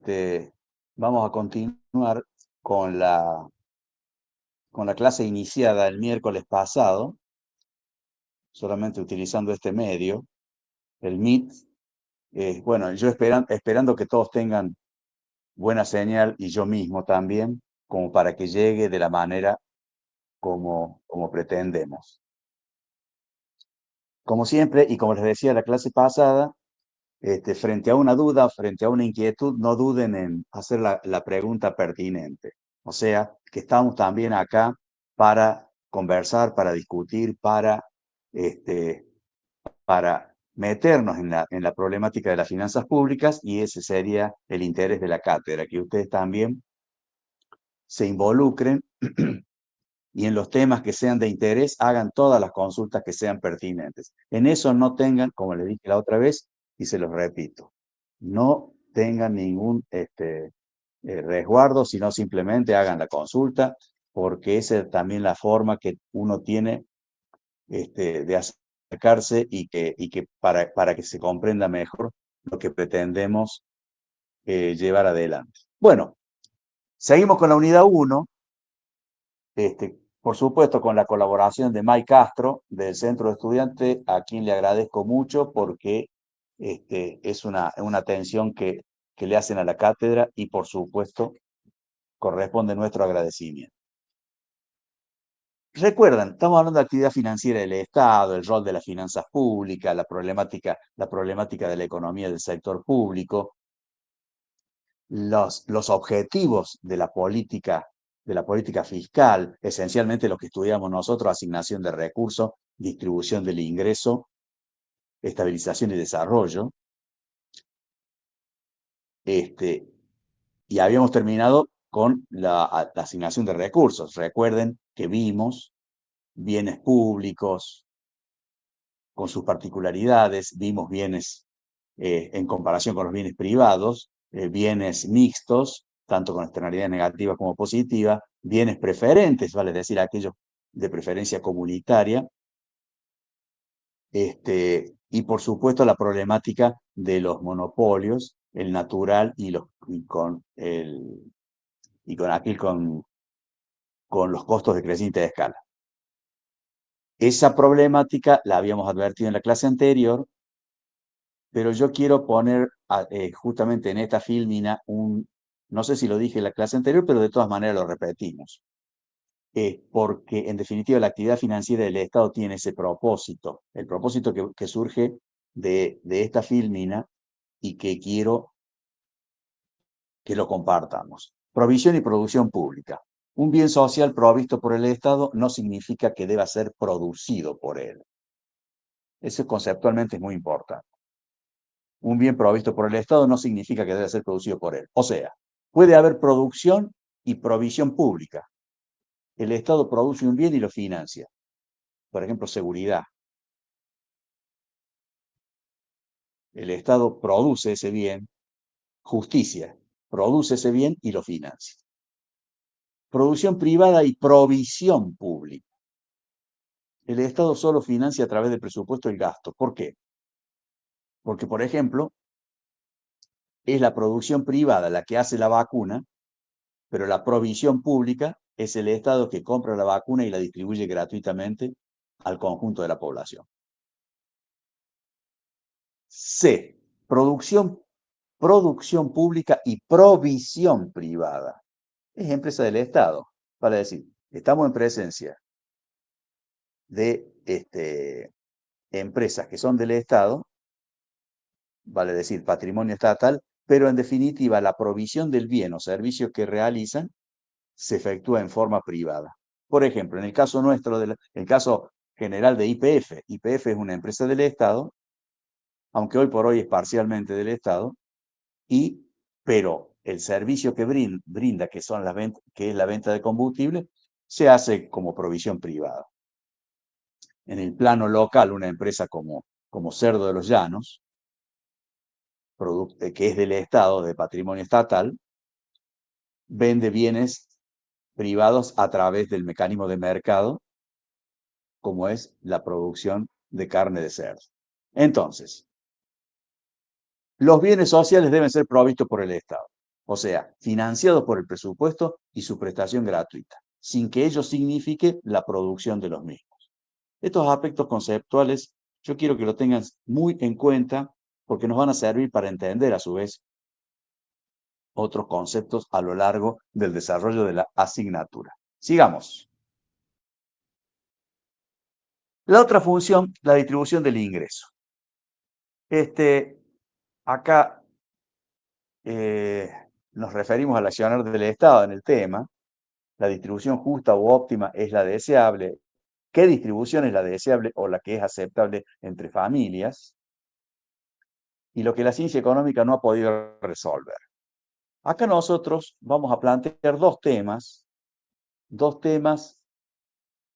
Este, vamos a continuar con la clase iniciada el miércoles pasado, solamente utilizando este medio, el Meet. Bueno, yo esperando que todos tengan buena señal y yo mismo también, como para que llegue de la manera como pretendemos. Como siempre, y como les decía la clase pasada, frente a una duda, frente a una inquietud, no duden en hacer la pregunta pertinente. O sea, que estamos también acá para conversar, para discutir, este, para meternos en la problemática de las finanzas públicas, y ese sería el interés de la cátedra, que ustedes también se involucren y en los temas que sean de interés hagan todas las consultas que sean pertinentes. En eso no tengan, como les dije la otra vez, y se los repito, no tengan ningún resguardo, sino simplemente hagan la consulta, porque esa es también la forma que uno tiene de acercarse y que para que se comprenda mejor lo que pretendemos llevar adelante. Bueno, seguimos con la unidad 1. Por supuesto, con la colaboración de Mike Castro, del Centro de Estudiantes, a quien le agradezco mucho porque es una atención que le hacen a la cátedra y, por supuesto, corresponde nuestro agradecimiento. Recuerdan, estamos hablando de actividad financiera del Estado, el rol de las finanzas públicas, la problemática de la economía del sector público, los objetivos de la política fiscal, esencialmente lo que estudiamos nosotros: asignación de recursos, distribución del ingreso, estabilización y desarrollo. Y habíamos terminado con la asignación de recursos. Recuerden que vimos bienes públicos con sus particularidades, vimos bienes en comparación con los bienes privados, bienes mixtos, tanto con externalidad negativa como positiva, bienes preferentes, vale decir, aquellos de preferencia comunitaria, y por supuesto la problemática de los monopolios, el natural y con los costos de creciente escala. Esa problemática la habíamos advertido en la clase anterior, pero yo quiero poner justamente en esta filmina no sé si lo dije en la clase anterior, pero de todas maneras lo repetimos, porque en definitiva la actividad financiera del Estado tiene ese propósito, el propósito que surge de esta filmina, y que quiero que lo compartamos. Provisión y producción pública. Un bien social provisto por el Estado no significa que deba ser producido por él. Eso conceptualmente es muy importante. Un bien provisto por el Estado no significa que debe ser producido por él. O sea, puede haber producción y provisión pública. El Estado produce un bien y lo financia. Por ejemplo, seguridad. El Estado produce ese bien. Justicia. Produce ese bien y lo financia. Producción privada y provisión pública. El Estado solo financia a través del presupuesto el gasto. ¿Por qué? Porque, por ejemplo, es la producción privada la que hace la vacuna, pero la provisión pública es el Estado que compra la vacuna y la distribuye gratuitamente al conjunto de la población. C. Producción pública y provisión privada. Es empresa del Estado. Vale decir, estamos en presencia de empresas que son del Estado, vale decir, patrimonio estatal, pero en definitiva la provisión del bien o servicios que realizan se efectúa en forma privada. Por ejemplo, en el caso nuestro, el caso general de YPF. YPF es una empresa del Estado, aunque hoy por hoy es parcialmente del Estado, pero el servicio que brinda, que es la venta de combustible, se hace como provisión privada. En el plano local, una empresa como Cerdo de los Llanos, que es del Estado, de patrimonio estatal, vende bienes privados a través del mecanismo de mercado, como es la producción de carne de cerdo. Entonces, los bienes sociales deben ser provistos por el Estado. o sea, financiados por el presupuesto y su prestación gratuita, sin que ello signifique la producción de los mismos. Estos aspectos conceptuales yo quiero que lo tengan muy en cuenta porque nos van a servir para entender a su vez otros conceptos a lo largo del desarrollo de la asignatura. Sigamos. La otra función, la distribución del ingreso. Acá eh, nos referimos al accionar del Estado en el tema. La distribución justa o óptima es la deseable. ¿Qué distribución es la deseable o la que es aceptable entre familias? Y lo que la ciencia económica no ha podido resolver. Acá nosotros vamos a plantear dos temas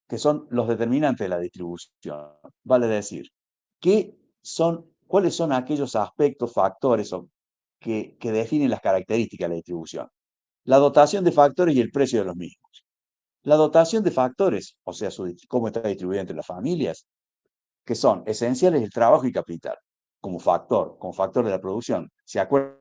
que son los determinantes de la distribución. Vale decir, ¿cuáles son aquellos aspectos, factores que definen las características de la distribución? La dotación de factores y el precio de los mismos. La dotación de factores, o sea, cómo está distribuida entre las familias, que son esenciales el trabajo y capital, como factor de la producción. ¿Se acuerdan?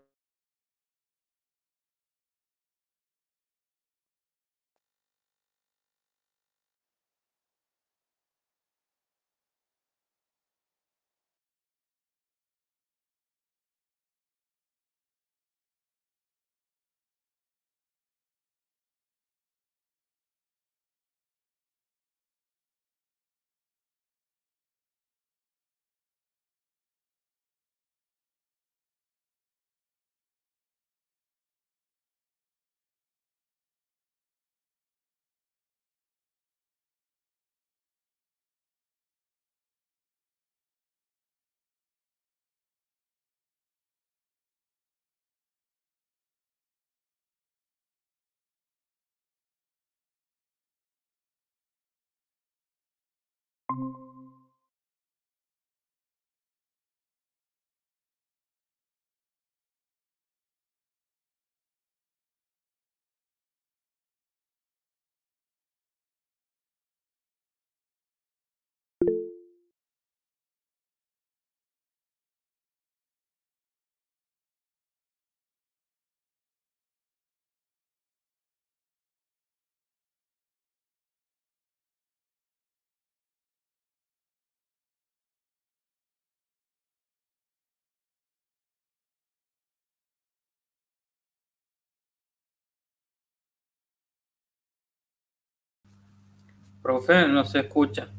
Profe, no se escucha.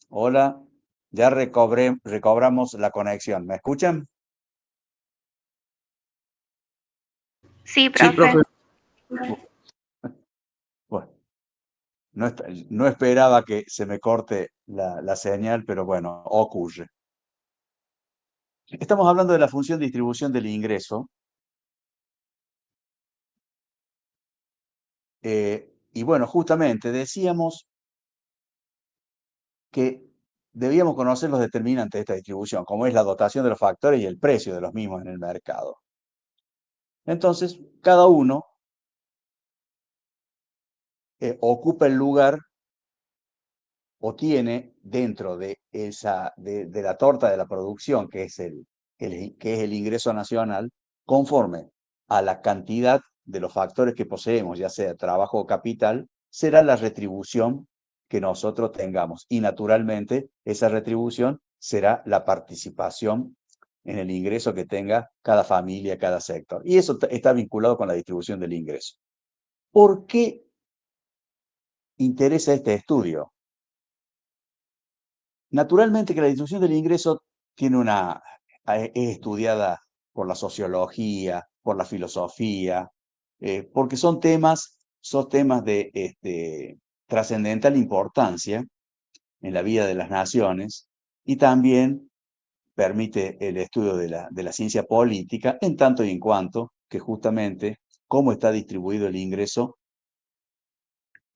Hola, ya recobramos la conexión. ¿Me escuchan? Sí, Sí, profe. profe. Bueno, no esperaba que se me corte la señal, pero bueno, ocurre. Estamos hablando de la función de distribución del ingreso. Y bueno, justamente decíamos que debíamos conocer los determinantes de esta distribución, como es la dotación de los factores y el precio de los mismos en el mercado. Entonces, cada uno ocupa el lugar o tiene dentro de de la torta de la producción, que es que es el ingreso nacional, conforme a la cantidad de los factores que poseemos, ya sea trabajo o capital, será la retribución que nosotros tengamos. Y naturalmente, esa retribución será la participación en el ingreso que tenga cada familia, cada sector. Y eso está vinculado con la distribución del ingreso. ¿Por qué interesa este estudio? Naturalmente que la distribución del ingreso tiene es estudiada por la sociología, por la filosofía, porque son temas de trascendental importancia en la vida de las naciones y también permite el estudio de la ciencia política en tanto y en cuanto que justamente cómo está distribuido el ingreso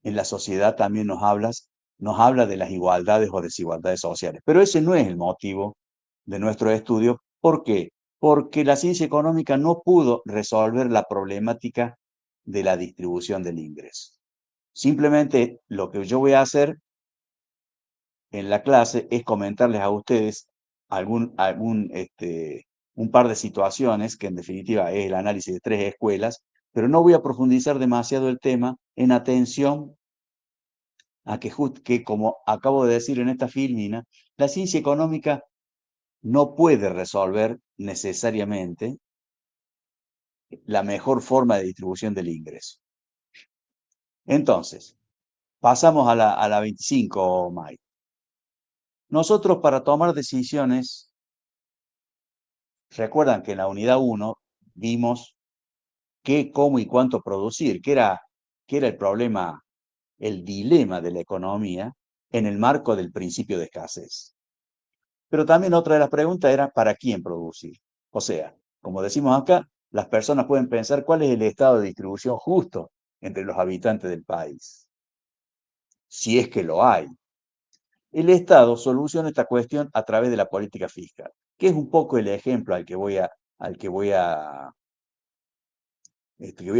en la sociedad también nos habla de las igualdades o desigualdades sociales. Pero ese no es el motivo de nuestro estudio. ¿Por qué? Porque la ciencia económica no pudo resolver la problemática de la distribución del ingreso. Simplemente lo que yo voy a hacer en la clase es comentarles a ustedes un par de situaciones que en definitiva es el análisis de tres escuelas, pero no voy a profundizar demasiado el tema en atención a que, como acabo de decir en esta filmina, la ciencia económica no puede resolver necesariamente la mejor forma de distribución del ingreso. Entonces, pasamos a la 25, Mike. Nosotros para tomar decisiones, recuerdan que en la unidad 1 vimos qué, cómo y cuánto producir, que era el problema, el dilema de la economía en el marco del principio de escasez. Pero también otra de las preguntas era ¿para quién producir? O sea, como decimos acá, las personas pueden pensar cuál es el estado de distribución justo entre los habitantes del país, si es que lo hay. El Estado soluciona esta cuestión a través de la política fiscal, que es un poco el ejemplo que voy a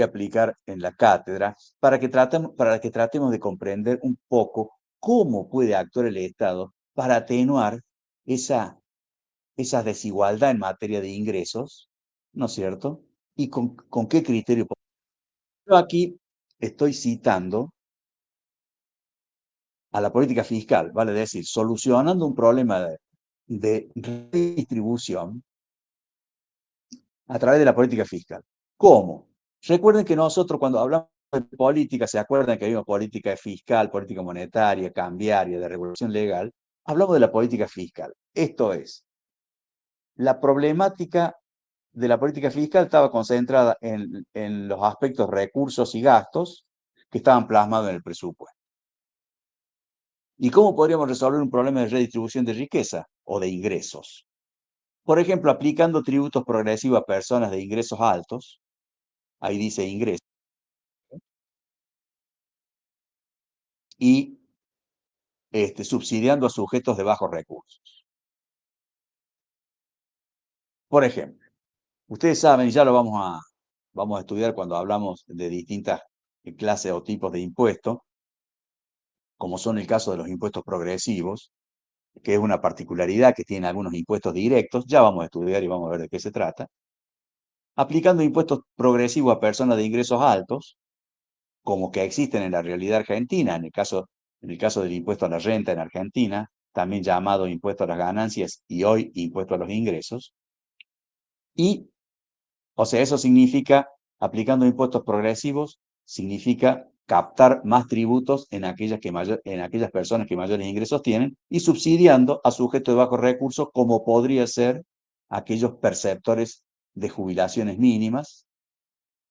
aplicar en la cátedra para que tratemos de comprender un poco cómo puede actuar el Estado para atenuar esa desigualdad en materia de ingresos, ¿no es cierto? ¿Y con qué criterio? Yo aquí estoy citando a la política fiscal, vale decir, solucionando un problema de redistribución a través de la política fiscal. ¿Cómo? Recuerden que nosotros cuando hablamos de política, se acuerdan que hay una política fiscal, política monetaria, cambiaria, de regulación legal, hablamos de la política fiscal. Esto es, la problemática de la política fiscal estaba concentrada en los aspectos recursos y gastos que estaban plasmados en el presupuesto. ¿Y cómo podríamos resolver un problema de redistribución de riqueza o de ingresos? Por ejemplo, aplicando tributos progresivos a personas de ingresos altos, ahí dice ingresos, y subsidiando a sujetos de bajos recursos. Por ejemplo, ustedes saben, y ya lo vamos a estudiar cuando hablamos de distintas clases o tipos de impuestos, como son el caso de los impuestos progresivos, que es una particularidad que tienen algunos impuestos directos, ya vamos a estudiar y vamos a ver de qué se trata, aplicando impuestos progresivos a personas de ingresos altos, como que existen en la realidad argentina, en el caso del impuesto a la renta en Argentina, también llamado impuesto a las ganancias y hoy impuesto a los ingresos, o sea, eso significa, aplicando impuestos progresivos, significa captar más tributos en aquellas personas que mayores ingresos tienen y subsidiando a sujetos de bajos recursos, como podría ser aquellos perceptores de jubilaciones mínimas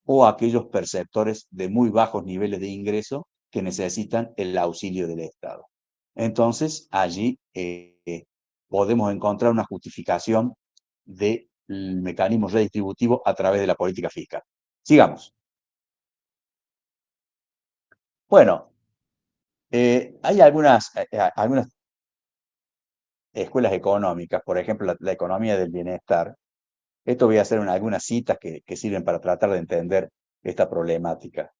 o aquellos perceptores de muy bajos niveles de ingreso que necesitan el auxilio del Estado. Entonces, allí podemos encontrar una justificación del mecanismo redistributivo a través de la política fiscal. Sigamos. Bueno, hay algunas escuelas económicas, por ejemplo, la economía del bienestar. Esto voy a hacer algunas citas que sirven para tratar de entender esta problemática.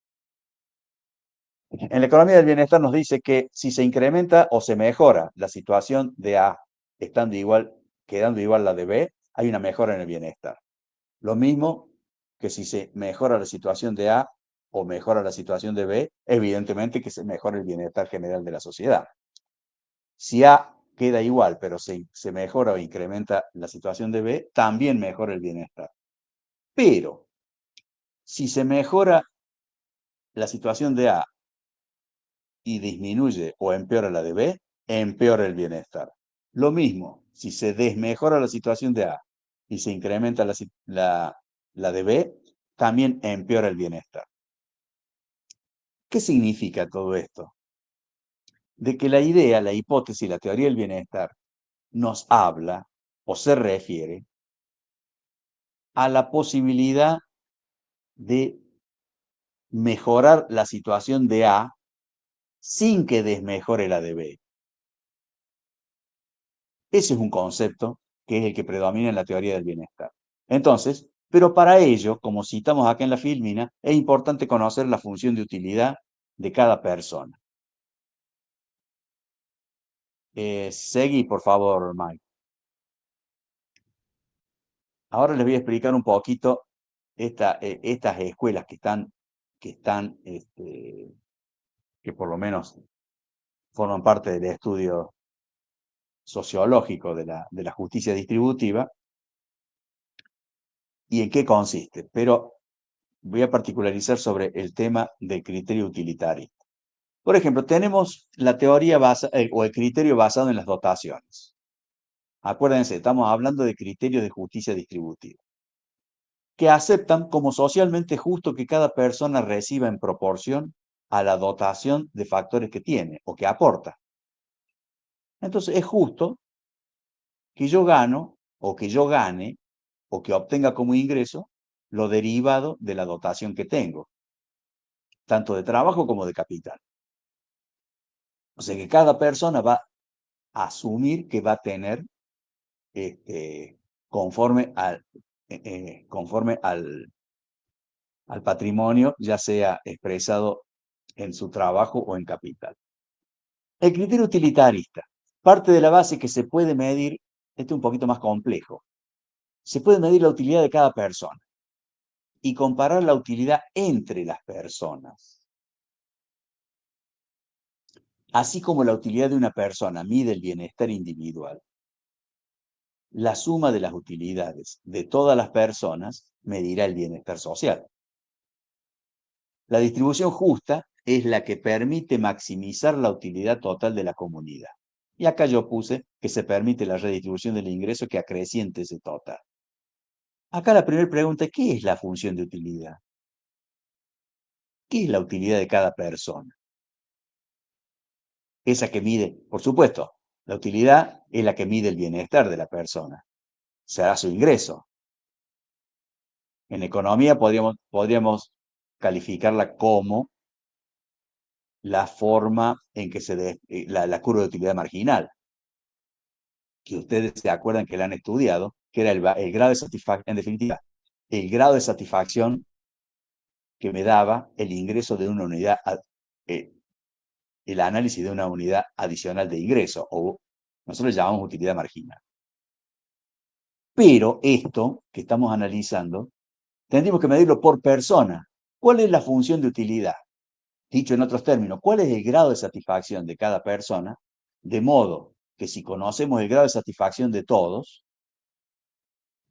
En la economía del bienestar nos dice que si se incrementa o se mejora la situación de A quedando igual la de B, hay una mejora en el bienestar. Lo mismo que si se mejora la situación de A o mejora la situación de B, evidentemente que se mejora el bienestar general de la sociedad. Si A queda igual, pero se mejora o incrementa la situación de B, también mejora el bienestar. Pero, si se mejora la situación de A y disminuye o empeora la de B, empeora el bienestar. Lo mismo, si se desmejora la situación de A y se incrementa la de B, también empeora el bienestar. ¿Qué significa todo esto? De que la idea, la hipótesis, la teoría del bienestar nos habla o se refiere a la posibilidad de mejorar la situación de A sin que desmejore la de B. Ese es un concepto que es el que predomina en la teoría del bienestar. Entonces, pero para ello, como citamos acá en la filmina, es importante conocer la función de utilidad de cada persona. Seguí, por favor, Mike. Ahora les voy a explicar un poquito estas escuelas que por lo menos forman parte del estudio sociológico de la justicia distributiva y en qué consiste. Pero voy a particularizar sobre el tema del criterio utilitario. Por ejemplo, tenemos la teoría o el criterio basado en las dotaciones. Acuérdense, estamos hablando de criterios de justicia distributiva, que aceptan como socialmente justo que cada persona reciba en proporción a la dotación de factores que tiene o que aporta. Entonces, es justo que yo gane o que obtenga como ingreso lo derivado de la dotación que tengo, tanto de trabajo como de capital. O sea que cada persona va a asumir que va a tener conforme al patrimonio, ya sea expresado en su trabajo o en capital. El criterio utilitarista parte de la base que se puede medir, este es un poquito más complejo, se puede medir la utilidad de cada persona y comparar la utilidad entre las personas. Así como la utilidad de una persona mide el bienestar individual, la suma de las utilidades de todas las personas medirá el bienestar social. La distribución justa es la que permite maximizar la utilidad total de la comunidad. Y acá yo puse que se permite la redistribución del ingreso que acreciente ese total. Acá la primera pregunta es, ¿qué es la función de utilidad? ¿Qué es la utilidad de cada persona? Esa que mide, por supuesto, la utilidad es la que mide el bienestar de la persona. Será su ingreso. En economía podríamos calificarla como la forma en que la curva de utilidad marginal, que ustedes se acuerdan que la han estudiado, que era el grado de satisfacción, en definitiva, el grado de satisfacción que me daba el ingreso de una unidad, el análisis de una unidad adicional de ingreso, o nosotros llamamos utilidad marginal. Pero esto que estamos analizando, tendríamos que medirlo por persona. ¿Cuál es la función de utilidad? Dicho en otros términos, ¿cuál es el grado de satisfacción de cada persona? De modo que si conocemos el grado de satisfacción de todos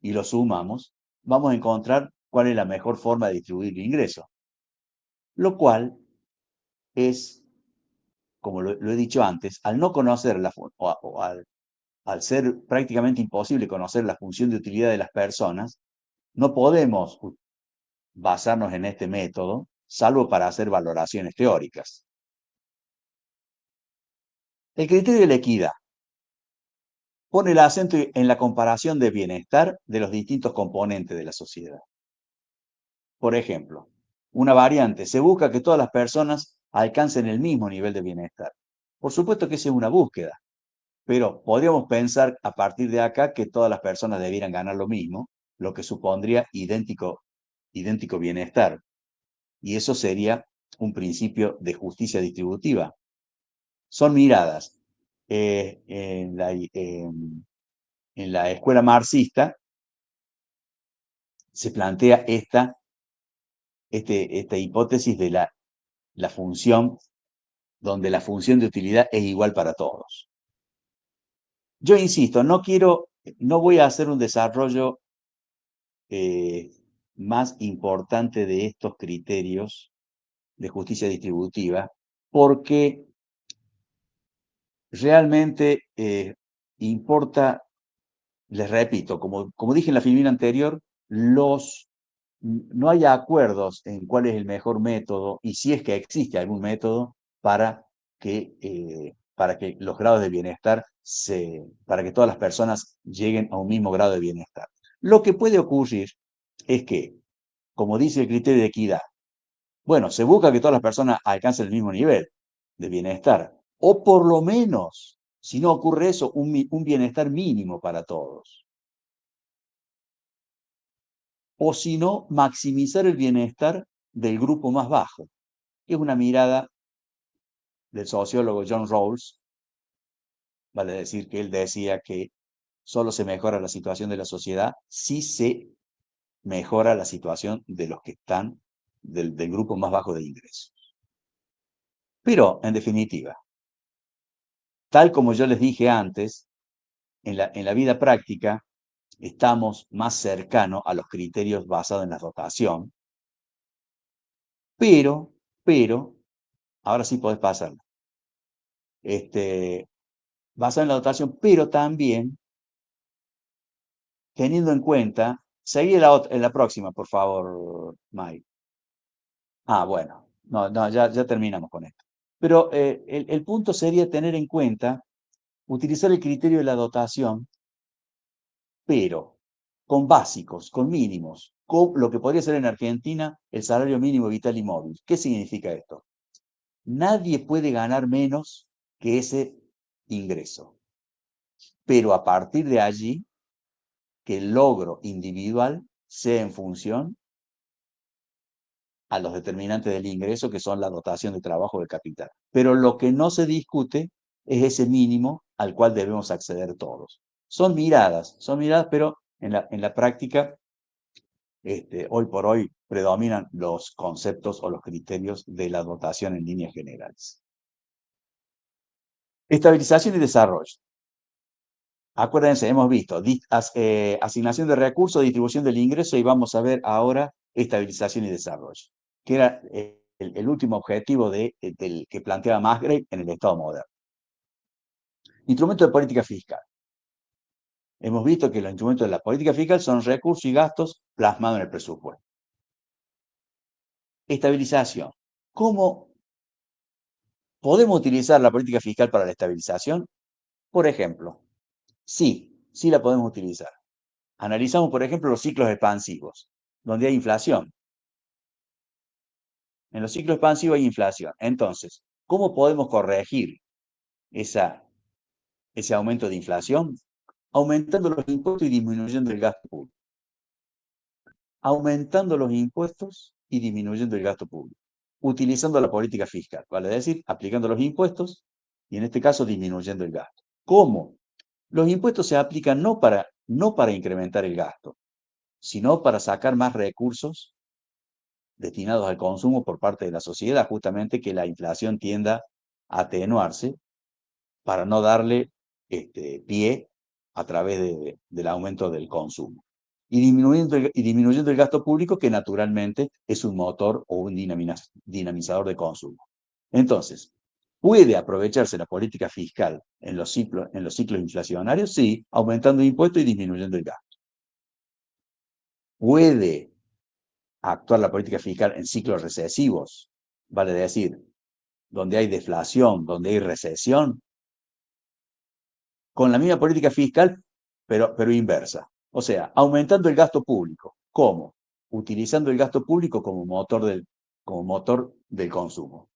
y lo sumamos, vamos a encontrar cuál es la mejor forma de distribuir el ingreso. Lo cual es, como lo he dicho antes, al no conocer al ser prácticamente imposible conocer la función de utilidad de las personas, no podemos basarnos en este método, salvo para hacer valoraciones teóricas. El criterio de la equidad pone el acento en la comparación de bienestar de los distintos componentes de la sociedad. Por ejemplo, una variante, se busca que todas las personas alcancen el mismo nivel de bienestar. Por supuesto que esa es una búsqueda, pero podríamos pensar a partir de acá que todas las personas debieran ganar lo mismo, lo que supondría idéntico bienestar. Y eso sería un principio de justicia distributiva. Son miradas. En la escuela marxista se plantea esta hipótesis de la función, donde la función de utilidad es igual para todos. Yo insisto, no voy a hacer un desarrollo más importante de estos criterios de justicia distributiva, porque realmente importa, les repito, como dije en la filmina anterior, no hay acuerdos en cuál es el mejor método y si es que existe algún método para que los grados de bienestar, para que todas las personas lleguen a un mismo grado de bienestar. Lo que puede ocurrir es que, como dice el criterio de equidad, bueno, se busca que todas las personas alcancen el mismo nivel de bienestar, o por lo menos, si no ocurre eso, un bienestar mínimo para todos. O si no, maximizar el bienestar del grupo más bajo. Es una mirada del sociólogo John Rawls, vale decir que él decía que solo se mejora la situación de la sociedad si se mejora la situación de los que están del grupo más bajo de ingresos. Pero, en definitiva, tal como yo les dije antes, en la vida práctica estamos más cercanos a los criterios basados en la rotación, pero, ahora sí podés pasarlo, basado en la dotación, pero también teniendo en cuenta, seguí en la próxima, por favor, Mike. Bueno, no, ya terminamos con esto. Pero el punto sería tener en cuenta, utilizar el criterio de la dotación, pero con básicos, con mínimos, con lo que podría ser en Argentina el salario mínimo vital y móvil. ¿Qué significa esto? Nadie puede ganar menos que ese ingreso, pero a partir de allí, que el logro individual sea en función a los determinantes del ingreso, que son la dotación de trabajo del capital. Pero lo que no se discute es ese mínimo al cual debemos acceder todos. Son miradas, pero en la práctica, hoy por hoy, predominan los conceptos o los criterios de la dotación en líneas generales. Estabilización y desarrollo. Acuérdense, hemos visto asignación de recursos, distribución del ingreso y vamos a ver ahora estabilización y desarrollo, que era el último objetivo del que planteaba Musgrave en el Estado moderno. Instrumento de política fiscal. Hemos visto que los instrumentos de la política fiscal son recursos y gastos plasmados en el presupuesto. Estabilización. ¿Cómo podemos utilizar la política fiscal para la estabilización? Por ejemplo, sí la podemos utilizar. Analizamos, por ejemplo, los ciclos expansivos, donde hay inflación. En los ciclos expansivos hay inflación. Entonces, ¿cómo podemos corregir ese aumento de inflación? Aumentando los impuestos y disminuyendo el gasto público. Aumentando los impuestos y disminuyendo el gasto público. Utilizando la política fiscal, vale decir, aplicando los impuestos y en este caso disminuyendo el gasto. ¿Cómo? Los impuestos se aplican no para incrementar el gasto, sino para sacar más recursos destinados al consumo por parte de la sociedad, justamente que la inflación tienda a atenuarse para no darle pie a través del aumento del consumo. Y disminuyendo el gasto público, que naturalmente es un motor o un dinamizador de consumo. Entonces, ¿puede aprovecharse la política fiscal en los ciclos inflacionarios? Sí, aumentando impuestos y disminuyendo el gasto. ¿Puede actuar la política fiscal en ciclos recesivos? Vale decir, donde hay deflación, donde hay recesión, con la misma política fiscal, pero inversa. O sea, aumentando el gasto público. ¿Cómo? Utilizando el gasto público como motor del consumo.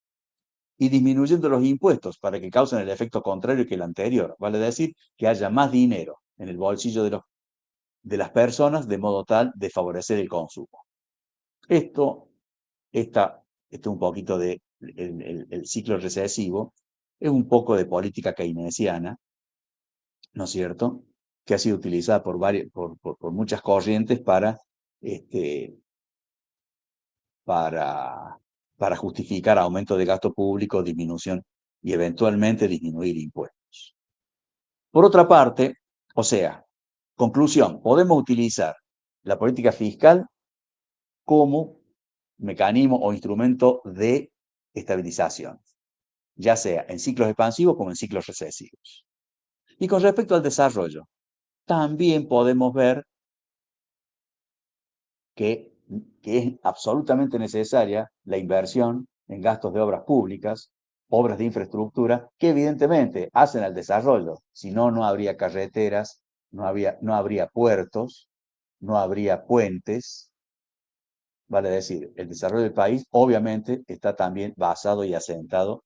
Y disminuyendo los impuestos para que causen el efecto contrario que el anterior. Vale decir, que haya más dinero en el bolsillo de las personas de modo tal de favorecer el consumo. Esto es un poquito de el ciclo recesivo, es un poco de política keynesiana, ¿no es cierto?, que ha sido utilizada por muchas corrientes este, para justificar aumento de gasto público, disminución y eventualmente disminuir impuestos. Por otra parte, o sea, conclusión, podemos utilizar la política fiscal como mecanismo o instrumento de estabilización, ya sea en ciclos expansivos como en ciclos recesivos. Y con respecto al desarrollo, también podemos ver que es absolutamente necesaria la inversión en gastos de obras públicas, obras de infraestructura, que evidentemente hacen al desarrollo. Si no, no habría carreteras, no habría puertos, no habría puentes. Vale decir, el desarrollo del país obviamente está también basado y asentado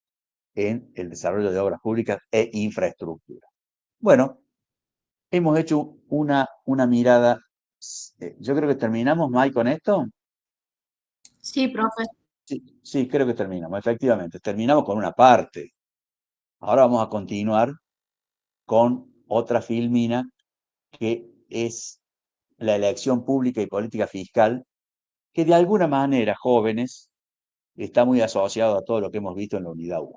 en el desarrollo de obras públicas e infraestructura. Bueno, hemos hecho una mirada. Yo creo que terminamos, Mike, con esto. Sí, profe. Sí, sí, creo que terminamos, efectivamente. Terminamos con una parte. Ahora vamos a continuar con otra filmina que es la elección pública y política fiscal, que de alguna manera, jóvenes, está muy asociado a todo lo que hemos visto en la unidad 1.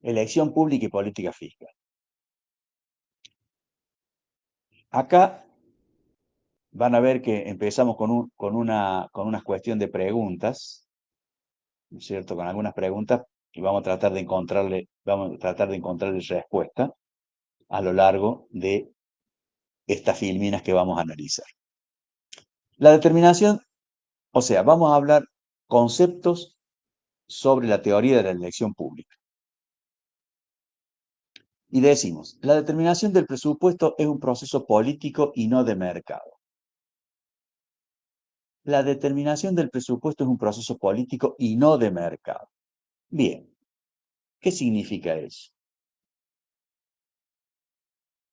Elección pública y política fiscal. Acá van a ver que empezamos con una cuestión de preguntas, ¿no es cierto?, con algunas preguntas, y vamos a tratar de encontrarle respuesta a lo largo de estas filminas que vamos a analizar. La determinación, o sea, vamos a hablar conceptos sobre la teoría de la elección pública. Y decimos, la determinación del presupuesto es un proceso político y no de mercado. La determinación del presupuesto es un proceso político y no de mercado. Bien, ¿qué significa eso?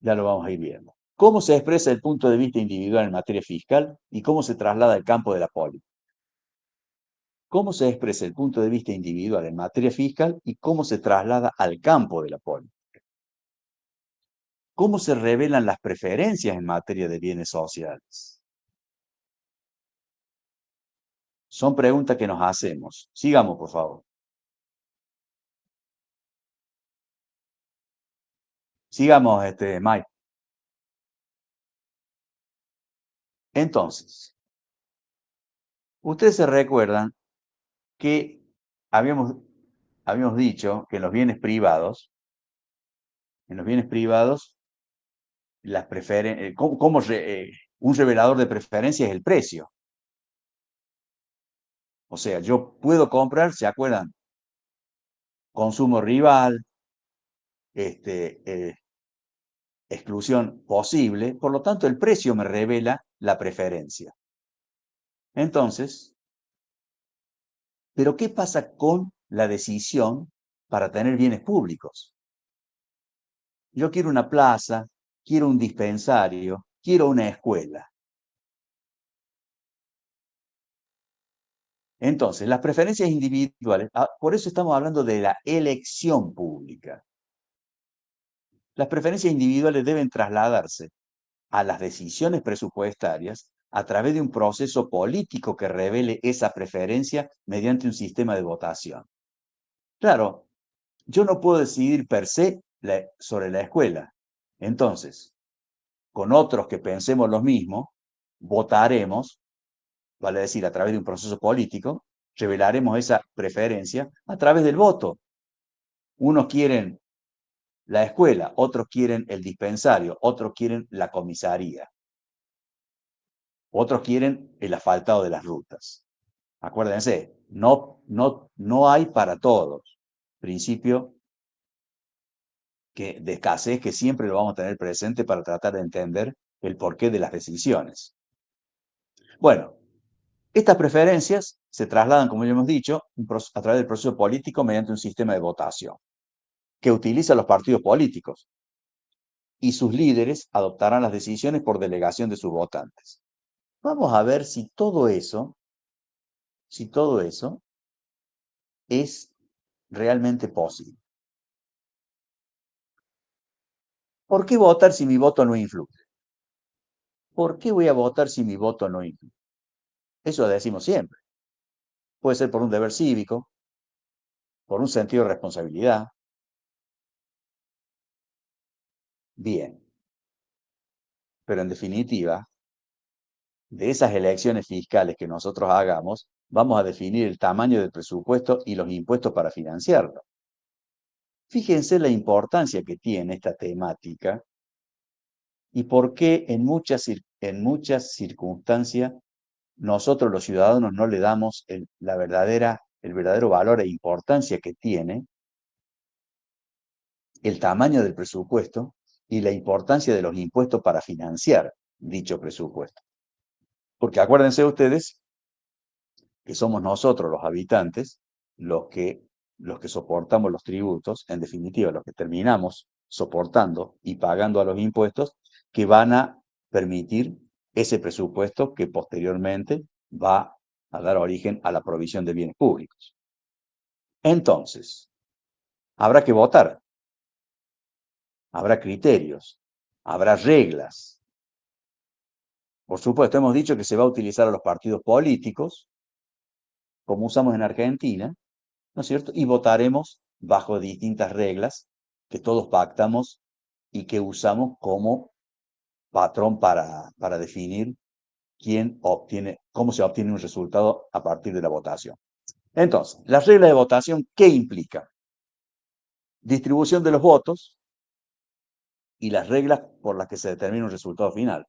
Ya lo vamos a ir viendo. ¿Cómo se expresa el punto de vista individual en materia fiscal y cómo se traslada al campo de la política? ¿Cómo se expresa el punto de vista individual en materia fiscal y cómo se traslada al campo de la política? ¿Cómo se revelan las preferencias en materia de bienes sociales? Son preguntas que nos hacemos. Sigamos, por favor. Sigamos, Mike. Entonces, ustedes se recuerdan que habíamos dicho que en los bienes privados, las un revelador de preferencia es el precio. O sea, yo puedo comprar, ¿se acuerdan? Consumo rival, exclusión posible, por lo tanto el precio me revela la preferencia. Entonces, ¿pero qué pasa con la decisión para tener bienes públicos? Yo quiero una plaza, quiero un dispensario, quiero una escuela. Entonces, las preferencias individuales, por eso estamos hablando de la elección pública. Las preferencias individuales deben trasladarse a las decisiones presupuestarias a través de un proceso político que revele esa preferencia mediante un sistema de votación. Claro, yo no puedo decidir per se sobre la escuela. Entonces, con otros que pensemos lo mismo, votaremos, vale decir, a través de un proceso político, revelaremos esa preferencia a través del voto. Unos quieren la escuela, otros quieren el dispensario, otros quieren la comisaría, otros quieren el asfaltado de las rutas. Acuérdense, no hay para todos. Principio de escasez que siempre lo vamos a tener presente para tratar de entender el porqué de las decisiones. Bueno, estas preferencias se trasladan, como ya hemos dicho, a través del proceso político mediante un sistema de votación que utiliza los partidos políticos y sus líderes adoptarán las decisiones por delegación de sus votantes. Vamos a ver si todo eso es realmente posible. ¿Por qué votar si mi voto no influye? ¿Por qué voy a votar si mi voto no influye? Eso lo decimos siempre. Puede ser por un deber cívico, por un sentido de responsabilidad. Bien. Pero en definitiva, de esas elecciones fiscales que nosotros hagamos, vamos a definir el tamaño del presupuesto y los impuestos para financiarlo. Fíjense la importancia que tiene esta temática y por qué en muchas circunstancias nosotros los ciudadanos no le damos el verdadero valor e importancia que tiene el tamaño del presupuesto y la importancia de los impuestos para financiar dicho presupuesto. Porque acuérdense ustedes que somos nosotros los habitantes los que soportamos los tributos, en definitiva, los que terminamos soportando y pagando a los impuestos que van a permitir ese presupuesto que posteriormente va a dar origen a la provisión de bienes públicos. Entonces, habrá que votar, habrá criterios, habrá reglas. Por supuesto, hemos dicho que se va a utilizar a los partidos políticos, como usamos en Argentina, ¿no es cierto? Y votaremos bajo distintas reglas que todos pactamos y que usamos como patrón para definir cómo se obtiene un resultado a partir de la votación. Entonces, las reglas de votación, ¿qué implican? Distribución de los votos y las reglas por las que se determina un resultado final.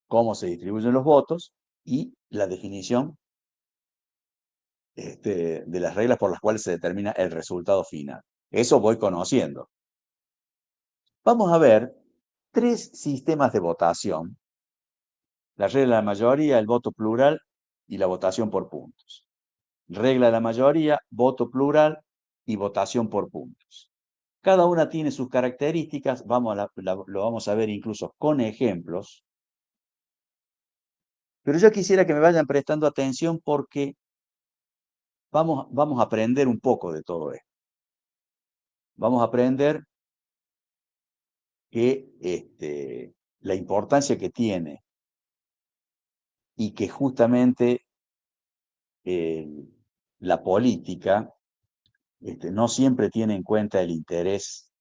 Cómo se distribuyen los votos y la definición de las reglas por las cuales se determina el resultado final. Eso voy conociendo. Vamos a ver 3 sistemas de votación: la regla de la mayoría, el voto plural y la votación por puntos. Regla de la mayoría, voto plural y votación por puntos. Cada una tiene sus características, lo vamos a ver incluso con ejemplos. Pero yo quisiera que me vayan prestando atención porque vamos a aprender un poco de todo esto. Vamos a aprender que la importancia que tiene y que justamente la política no siempre tiene en cuenta el interés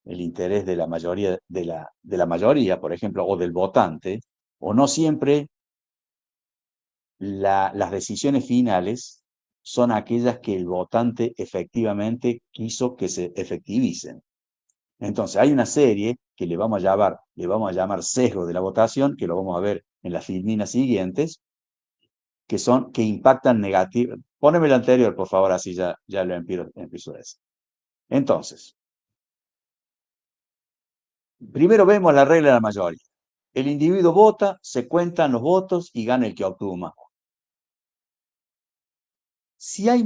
de la mayoría, de la mayoría, por ejemplo, o del votante, o no siempre las decisiones finales son aquellas que el votante efectivamente quiso que se efectivicen. Entonces, hay una serie que le vamos a llamar sesgo de la votación, que lo vamos a ver en las filminas siguientes, que impactan negativamente. Póneme el anterior, por favor, así ya lo empiezo a decir. Entonces, primero vemos la regla de la mayoría. El individuo vota, se cuentan los votos y gana el que obtuvo más. Si hay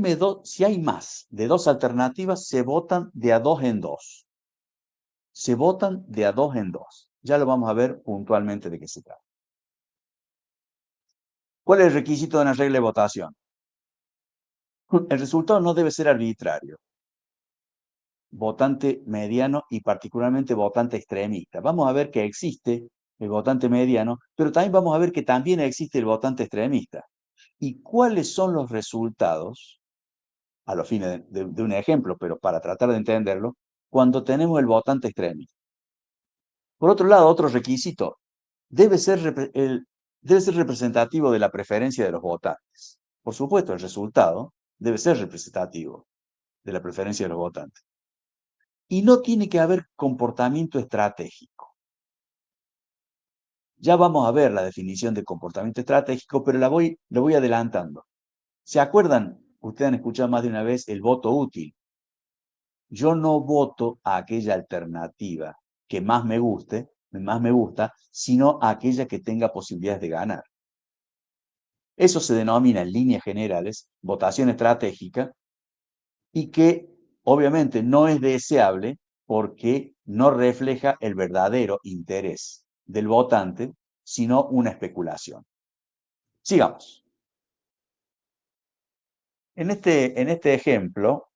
más de 2 alternativas, se votan de a 2 en 2. Se votan de a 2 en 2. Ya lo vamos a ver puntualmente de qué se trata. ¿Cuál es el requisito de una regla de votación? El resultado no debe ser arbitrario. Votante mediano y particularmente votante extremista. Vamos a ver que existe el votante mediano, pero también vamos a ver que también existe el votante extremista. ¿Y cuáles son los resultados? A los fines de un ejemplo, pero para tratar de entenderlo, cuando tenemos el votante extremista. Por otro lado, otro requisito, debe ser representativo de la preferencia de los votantes. Por supuesto, el resultado debe ser representativo de la preferencia de los votantes. Y no tiene que haber comportamiento estratégico. Ya vamos a ver la definición de comportamiento estratégico, pero lo voy adelantando. ¿Se acuerdan? Ustedes han escuchado más de una vez el voto útil. Yo no voto a aquella alternativa que más me gusta, sino a aquella que tenga posibilidades de ganar. Eso se denomina en líneas generales votación estratégica y que obviamente no es deseable porque no refleja el verdadero interés del votante, sino una especulación. Sigamos. En este ejemplo,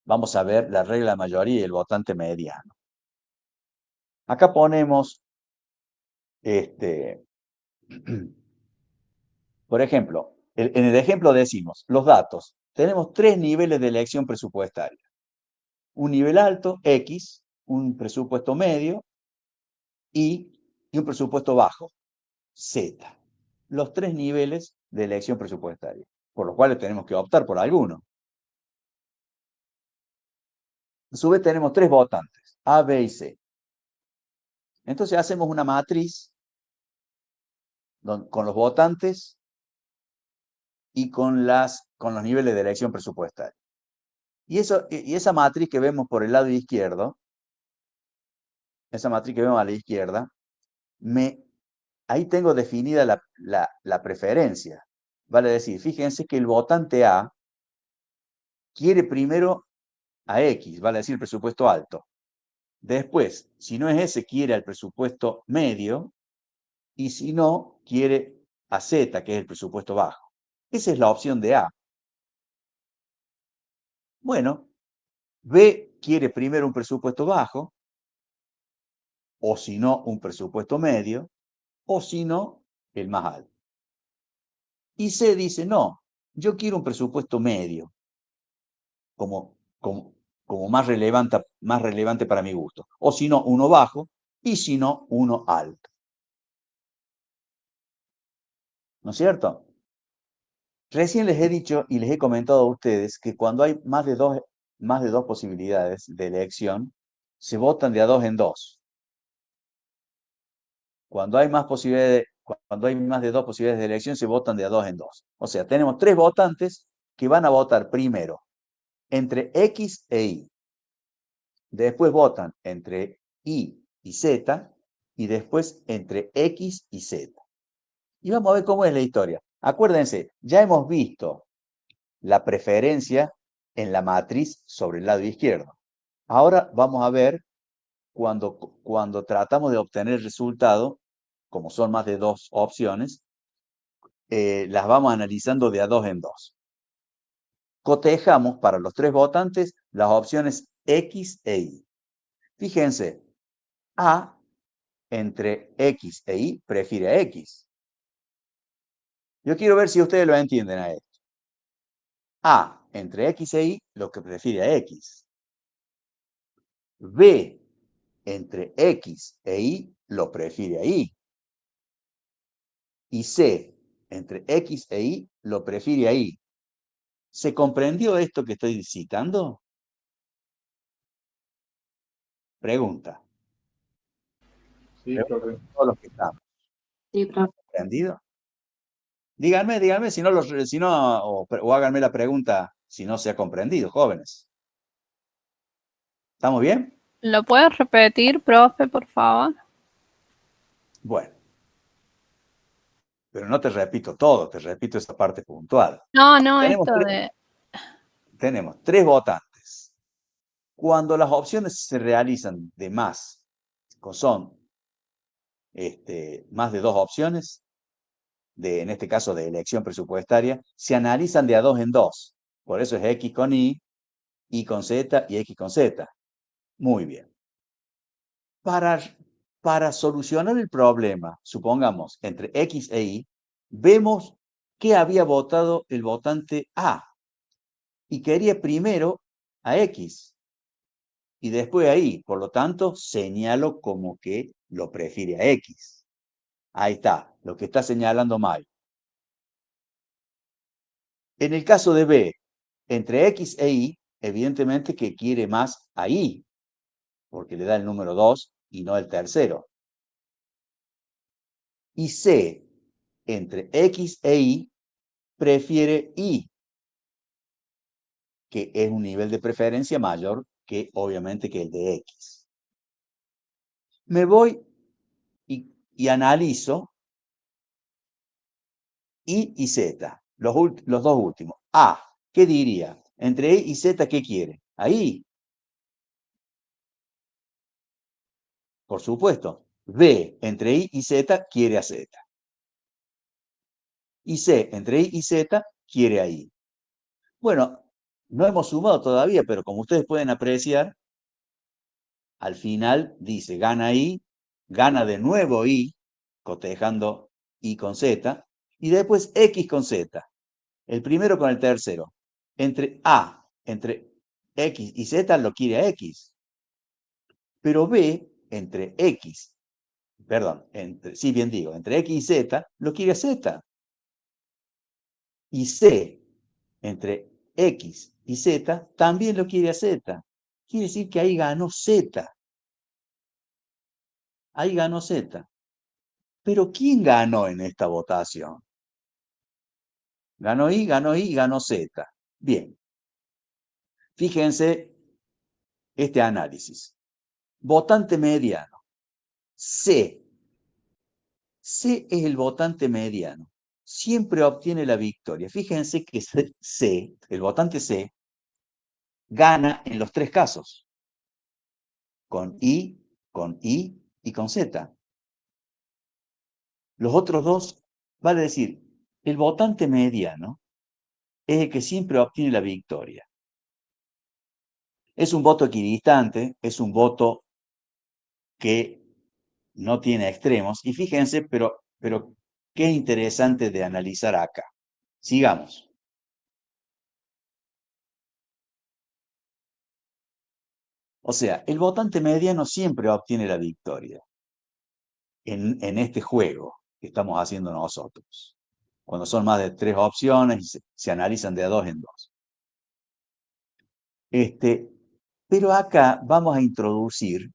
vamos a ver la regla de mayoría y el votante mediano. Acá ponemos, por ejemplo, en el ejemplo decimos, los datos, tenemos 3 niveles de elección presupuestaria. Un nivel alto, X, un presupuesto medio, y un presupuesto bajo, Z. Los 3 niveles de elección presupuestaria, por los cuales tenemos que optar por alguno. A su vez tenemos 3 votantes, A, B y C. Entonces hacemos una matriz con los votantes y con los niveles de elección presupuestaria. Y esa matriz que vemos por el lado izquierdo, esa matriz que vemos a la izquierda, ahí tengo definida la preferencia. Vale decir, fíjense que el votante A quiere primero a X, vale decir el presupuesto alto. Después, si no es ese, quiere al presupuesto medio, y si no, quiere a Z, que es el presupuesto bajo. Esa es la opción de A. Bueno, B quiere primero un presupuesto bajo, o si no, un presupuesto medio, o si no, el más alto. Y C dice, no, yo quiero un presupuesto medio, como más relevante para mi gusto. O si no, uno bajo, y si no, uno alto. ¿No es cierto? Recién les he dicho y les he comentado a ustedes que cuando hay más de dos posibilidades de elección, se votan de a dos en dos. Cuando hay más de dos posibilidades de elección, se votan de a dos en dos. O sea, tenemos 3 votantes que van a votar primero entre X e Y. Después votan entre Y y Z y después entre X y Z. Y vamos a ver cómo es la historia. Acuérdense, ya hemos visto la preferencia en la matriz sobre el lado izquierdo. Ahora vamos a ver cuando tratamos de obtener el resultado, como son más de 2 opciones, las vamos analizando de a dos en dos. Cotejamos para los 3 votantes las opciones X e Y. Fíjense, A entre X e Y prefiere a X. Yo quiero ver si ustedes lo entienden a esto. A entre X e Y lo que prefiere a X. B entre X e Y lo prefiere a Y. Y C entre X e Y lo prefiere a Y. ¿Se comprendió esto que estoy citando? Pregunta. Sí, profe. Todos los que estamos. Sí, profe. ¿Entendido? Díganme si no, o háganme la pregunta si no se ha comprendido, jóvenes. ¿Estamos bien? ¿Lo puedes repetir, profe, por favor? Bueno. Pero no te repito todo, te repito esa parte puntual. No, Tenemos esto de... tenemos 3 votantes. Cuando las opciones se realizan de más, son más de 2 opciones, en este caso de elección presupuestaria, se analizan de a dos en dos. Por eso es X con Y con Z y X con Z. Muy bien. Para solucionar el problema, supongamos, entre X e Y, vemos que había votado el votante A y quería primero a X y después a Y. Por lo tanto, señalo como que lo prefiere a X. Ahí está, lo que está señalando mal. En el caso de B, entre X e Y, evidentemente que quiere más a Y, porque le da el número 2 y no el tercero. Y C, entre X e Y, prefiere Y, que es un nivel de preferencia mayor que obviamente que el de X. Me voy y analizo Y y Z, los dos últimos. A, ¿qué diría? Entre Y y Z, ¿qué quiere? Ahí. Por supuesto. B, entre Y y Z, quiere a Z. Y C, entre Y y Z, quiere a Y. Bueno, no hemos sumado todavía, pero como ustedes pueden apreciar, al final dice gana Y, gana de nuevo Y, cotejando Y con Z, y después X con Z. El primero con el tercero. Entre X y Z lo quiere a X. Pero B, entre X, perdón, sí bien digo, entre X y Z, lo quiere a Z. Y C, entre X y Z, también lo quiere a Z. Quiere decir que ahí ganó Z. Ahí ganó Z. Pero ¿quién ganó en esta votación? Ganó Y, ganó Z. Bien. Fíjense este análisis. Votante mediano. C. C es el votante mediano. Siempre obtiene la victoria. Fíjense que C, el votante C, gana en los tres casos. Con Y y con Z. Los otros dos, vale decir, el votante mediano es el que siempre obtiene la victoria. Es un voto equidistante, es un voto que no tiene extremos. Y fíjense, pero qué interesante de analizar acá. Sigamos. O sea, el votante mediano siempre obtiene la victoria en este juego que estamos haciendo nosotros. Cuando son más de 3 opciones y se analizan de 2 en 2. Pero acá vamos a introducir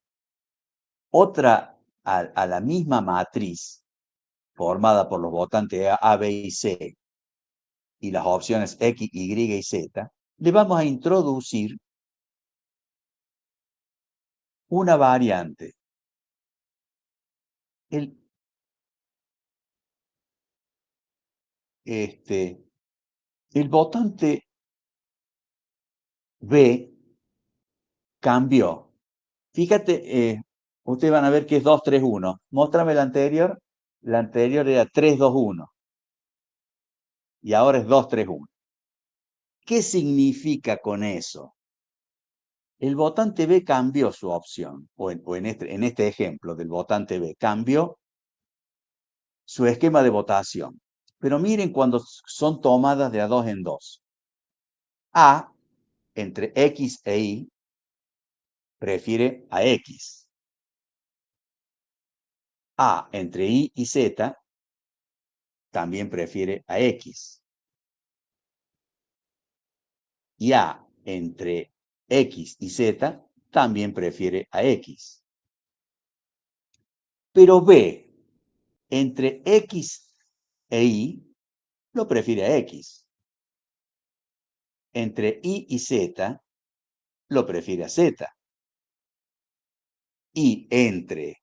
otra a la misma matriz formada por los votantes A, B y C y las opciones X, Y y Z, le vamos a introducir una variante. El votante B cambió. Fíjate, ustedes van a ver que es 2, 3, 1. Móstrame la anterior. La anterior era 3, 2, 1. Y ahora es 2, 3, 1. ¿Qué significa con eso? El votante B cambió su opción, o en este ejemplo del votante B, cambió su esquema de votación. Pero miren cuando son tomadas de a 2 en 2. A, entre X e Y, prefiere a X. A, entre Y y Z, también prefiere a X. Y A, entre X y Z, también prefiere a X. Pero B, entre X e Y, lo prefiere a X. Entre Y y Z, lo prefiere a Z. Y entre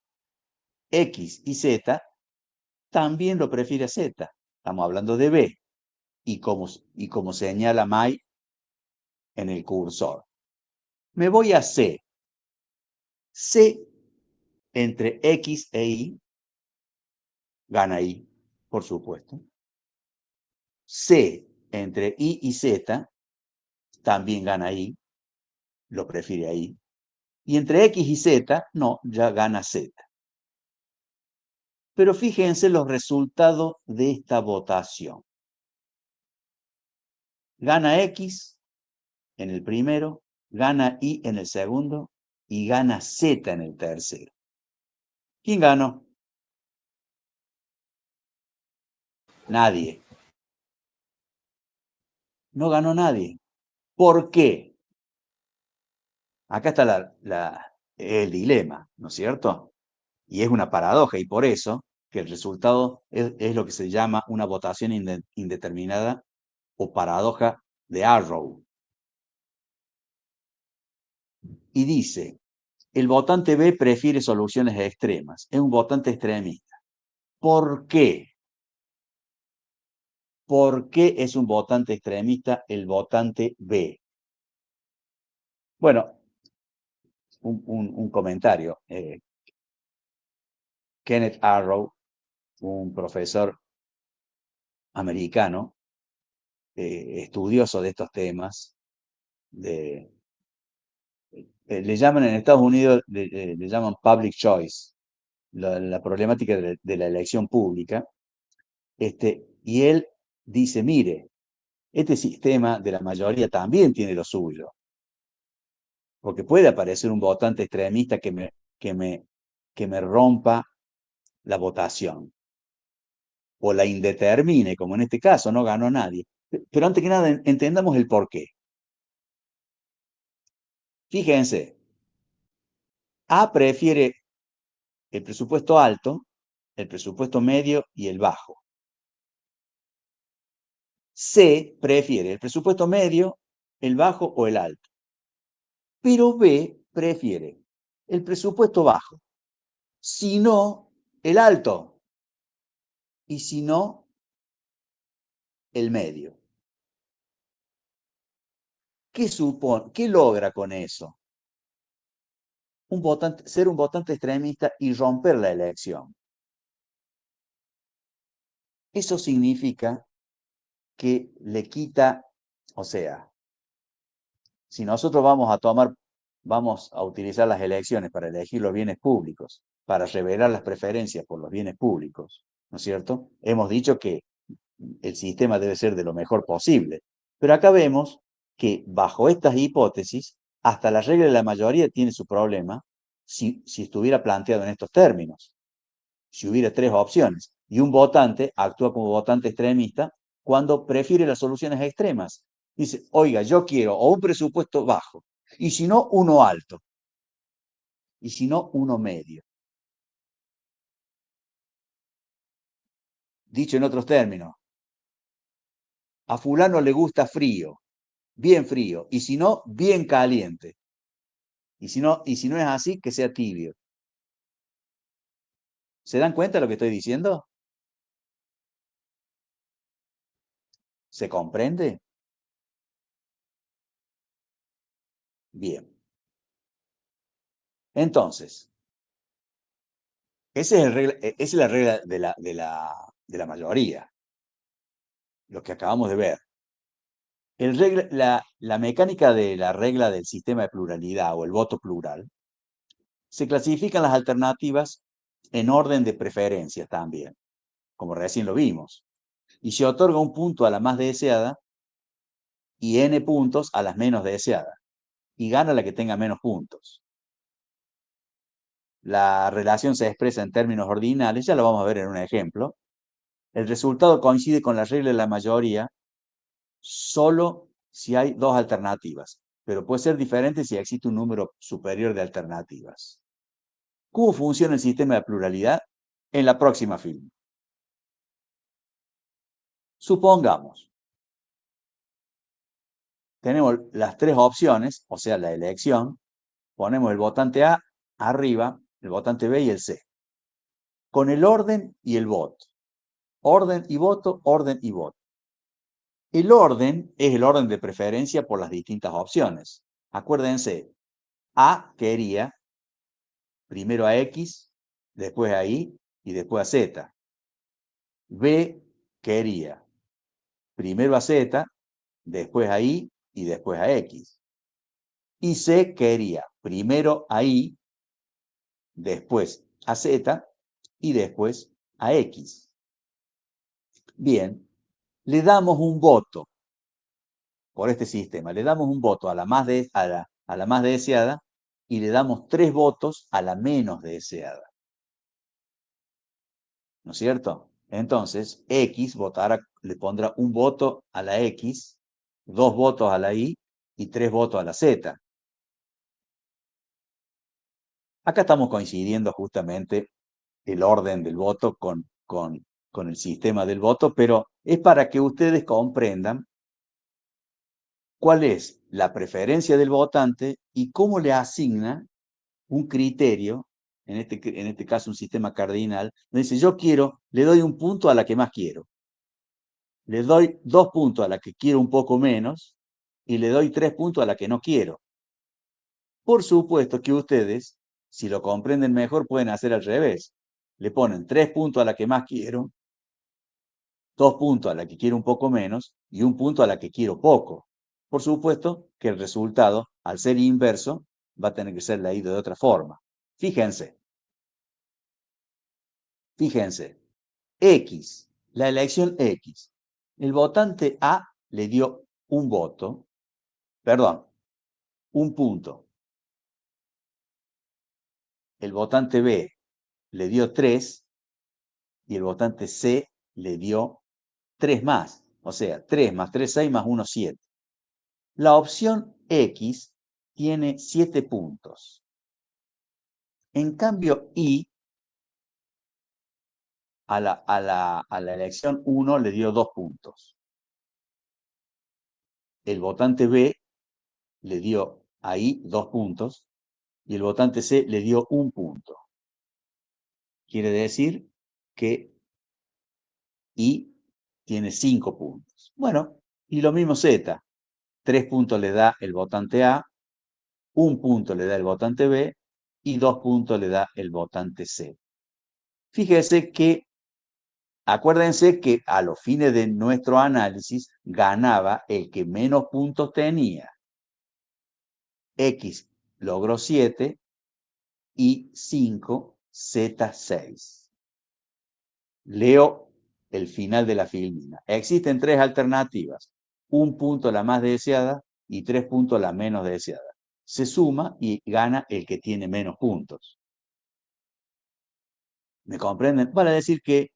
X y Z, también lo prefiere a Z. Estamos hablando de B. Y como señala May en el cursor. Me voy a C. C entre X e Y, gana Y, por supuesto. C entre Y y Z, también gana Y, lo prefiere a Y. Y entre X y Z, no, ya gana Z. Pero fíjense los resultados de esta votación. Gana X en el primero, gana Y en el segundo y gana Z en el tercero. ¿Quién ganó? Nadie. no ganó nadie. ¿Por qué? Acá está el dilema, ¿no es cierto? Y es una paradoja, y por eso que el resultado es lo que se llama una votación indeterminada o paradoja de Arrow. Y dice, el votante B prefiere soluciones extremas, es un votante extremista. ¿Por qué? ¿Por qué es un votante extremista el votante B? Bueno, un comentario. Kenneth Arrow, un profesor americano, estudioso de estos temas, le llaman en Estados Unidos, le llaman public choice, la problemática de la elección pública, y él dice, mire, este sistema de la mayoría también tiene lo suyo, porque puede aparecer un votante extremista que me rompa la votación, o la indetermine, como en este caso, no ganó nadie. Pero antes que nada, entendamos el porqué. Fíjense, A prefiere el presupuesto alto, el presupuesto medio y el bajo. C prefiere el presupuesto medio, el bajo o el alto. Pero B prefiere el presupuesto bajo, si no el alto y si no el medio. ¿Qué logra con eso? Ser un votante extremista y romper la elección. Eso significa que le quita, o sea, si nosotros vamos a utilizar las elecciones para elegir los bienes públicos, para revelar las preferencias por los bienes públicos, ¿no es cierto? Hemos dicho que el sistema debe ser de lo mejor posible. Pero acá vemos que bajo estas hipótesis, hasta la regla de la mayoría tiene su problema si estuviera planteado en estos términos. Si hubiera tres opciones y un votante actúa como votante extremista cuando prefiere las soluciones extremas. Dice, oiga, yo quiero o un presupuesto bajo, y si no, uno alto, y si no, uno medio. Dicho en otros términos, a fulano le gusta frío, bien frío, y si no, bien caliente. Y si no es así, que sea tibio. ¿Se dan cuenta de lo que estoy diciendo? ¿Se comprende? Bien. Entonces, esa es la regla de la mayoría, lo que acabamos de ver. La mecánica de la regla del sistema de pluralidad o el voto plural, se clasifican las alternativas en orden de preferencias también, como recién lo vimos. Y se otorga un punto a la más deseada y n puntos a las menos deseadas. Y gana la que tenga menos puntos. La relación se expresa en términos ordinales, ya lo vamos a ver en un ejemplo. El resultado coincide con la regla de la mayoría solo si hay dos alternativas, pero puede ser diferente si existe un número superior de alternativas. ¿Cómo funciona el sistema de pluralidad? En la próxima film. Supongamos, tenemos las tres opciones, o sea, la elección, ponemos el votante A arriba, el votante B y el C, con el orden y el voto. Orden y voto, orden y voto. El orden es el orden de preferencia por las distintas opciones. Acuérdense, A quería primero a X, después a Y y después a Z. B quería primero a Z, después a Y y después a X. Y C quería primero a Y, después a Z y después a X. Bien, le damos un voto por este sistema. Le damos un voto a la más deseada y le damos 3 votos a la menos deseada. ¿No es cierto? Entonces, X le pondrá un voto a la X, 2 votos a la I y 3 votos a la Z. Acá estamos coincidiendo justamente el orden del voto con el sistema del voto, pero es para que ustedes comprendan cuál es la preferencia del votante y cómo le asigna un criterio, en este caso un sistema cardinal, donde dice yo quiero, le doy un punto a la que más quiero, le doy 2 puntos a la que quiero un poco menos y le doy 3 puntos a la que no quiero. Por supuesto que ustedes, si lo comprenden mejor, pueden hacer al revés. Le ponen 3 puntos a la que más quiero, 2 puntos a la que quiero un poco menos y 1 punto a la que quiero poco. Por supuesto que el resultado, al ser inverso, va a tener que ser leído de otra forma. Fíjense, X, la elección X. El votante A le dio un voto, perdón, un punto. El votante B le dio 3 y el votante C le dio 3 más. O sea, 3 más 3, 6 más 1, 7. La opción X tiene 7 puntos. En cambio, Y a la elección 1 le dio 2 puntos. El votante B le dio a I 2 puntos y el votante C le dio 1 punto. Quiere decir que I tiene 5 puntos. Bueno, y lo mismo Z. 3 puntos le da el votante A, 1 punto le da el votante B y 2 puntos le da el votante C. Fíjese que, acuérdense que a los fines de nuestro análisis ganaba el que menos puntos tenía. X logró 7 y 5, Z 6. Leo el final de la filmina. Existen 3 alternativas. 1 punto la más deseada y 3 puntos la menos deseada. Se suma y gana el que tiene menos puntos. ¿Me comprenden? Vale decir que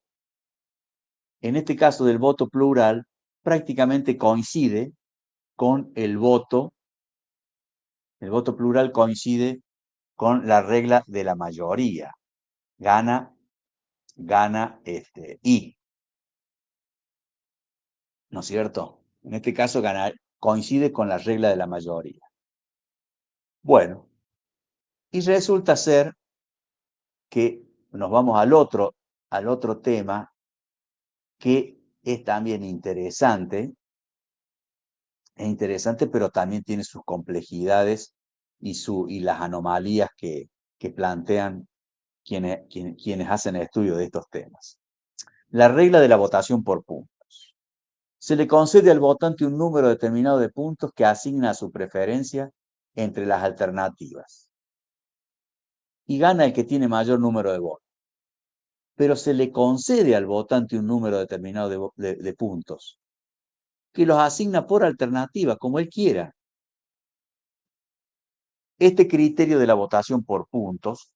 en este caso del voto plural prácticamente coincide con el voto plural coincide con la regla de la mayoría. Gana I. ¿No es cierto? En este caso coincide con la regla de la mayoría. Bueno, y resulta ser que nos vamos al otro tema que es también interesante, pero también tiene sus complejidades y las anomalías que plantean quienes hacen estudio de estos temas. La regla de la votación por puntos. Se le concede al votante un número determinado de puntos que asigna a su preferencia entre las alternativas. Y gana el que tiene mayor número de votos. Pero se le concede al votante un número determinado de puntos, que los asigna por alternativa, como él quiera. Este criterio de la votación por puntos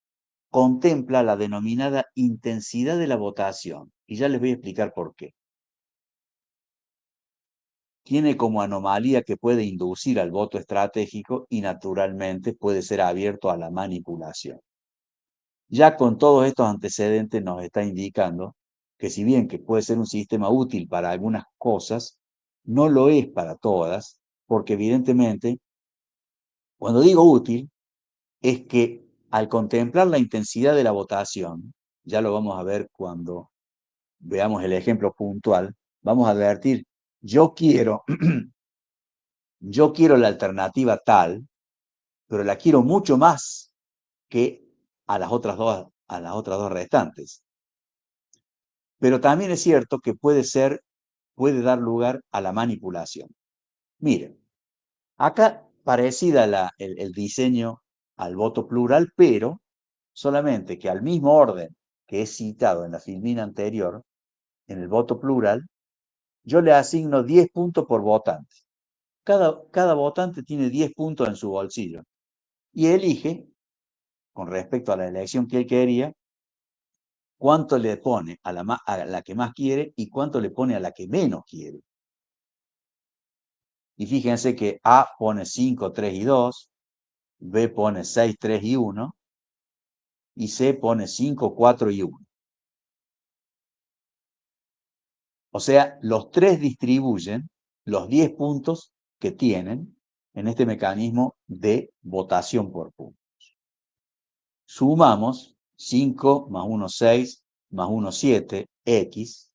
contempla la denominada intensidad de la votación, y ya les voy a explicar por qué. Tiene como anomalía que puede inducir al voto estratégico y naturalmente puede ser abierto a la manipulación. Ya con todos estos antecedentes nos está indicando que si bien que puede ser un sistema útil para algunas cosas, no lo es para todas, porque evidentemente, cuando digo útil, es que al contemplar la intensidad de la votación, ya lo vamos a ver cuando veamos el ejemplo puntual, vamos a advertir, yo quiero la alternativa tal, pero la quiero mucho más que a las otras dos restantes. Pero también es cierto que puede dar lugar a la manipulación. Miren, acá parecida el diseño al voto plural, pero solamente que al mismo orden que he citado en la filmina anterior, en el voto plural, yo le asigno 10 puntos por votante. Cada votante tiene 10 puntos en su bolsillo y elige, con respecto a la elección que él quería, cuánto le pone a la que más quiere y cuánto le pone a la que menos quiere. Y fíjense que A pone 5, 3 y 2, B pone 6, 3 y 1, y C pone 5, 4 y 1. O sea, los tres distribuyen los 10 puntos que tienen en este mecanismo de votación por puntos. Sumamos 5 más 1, 6, más 1, 7, X,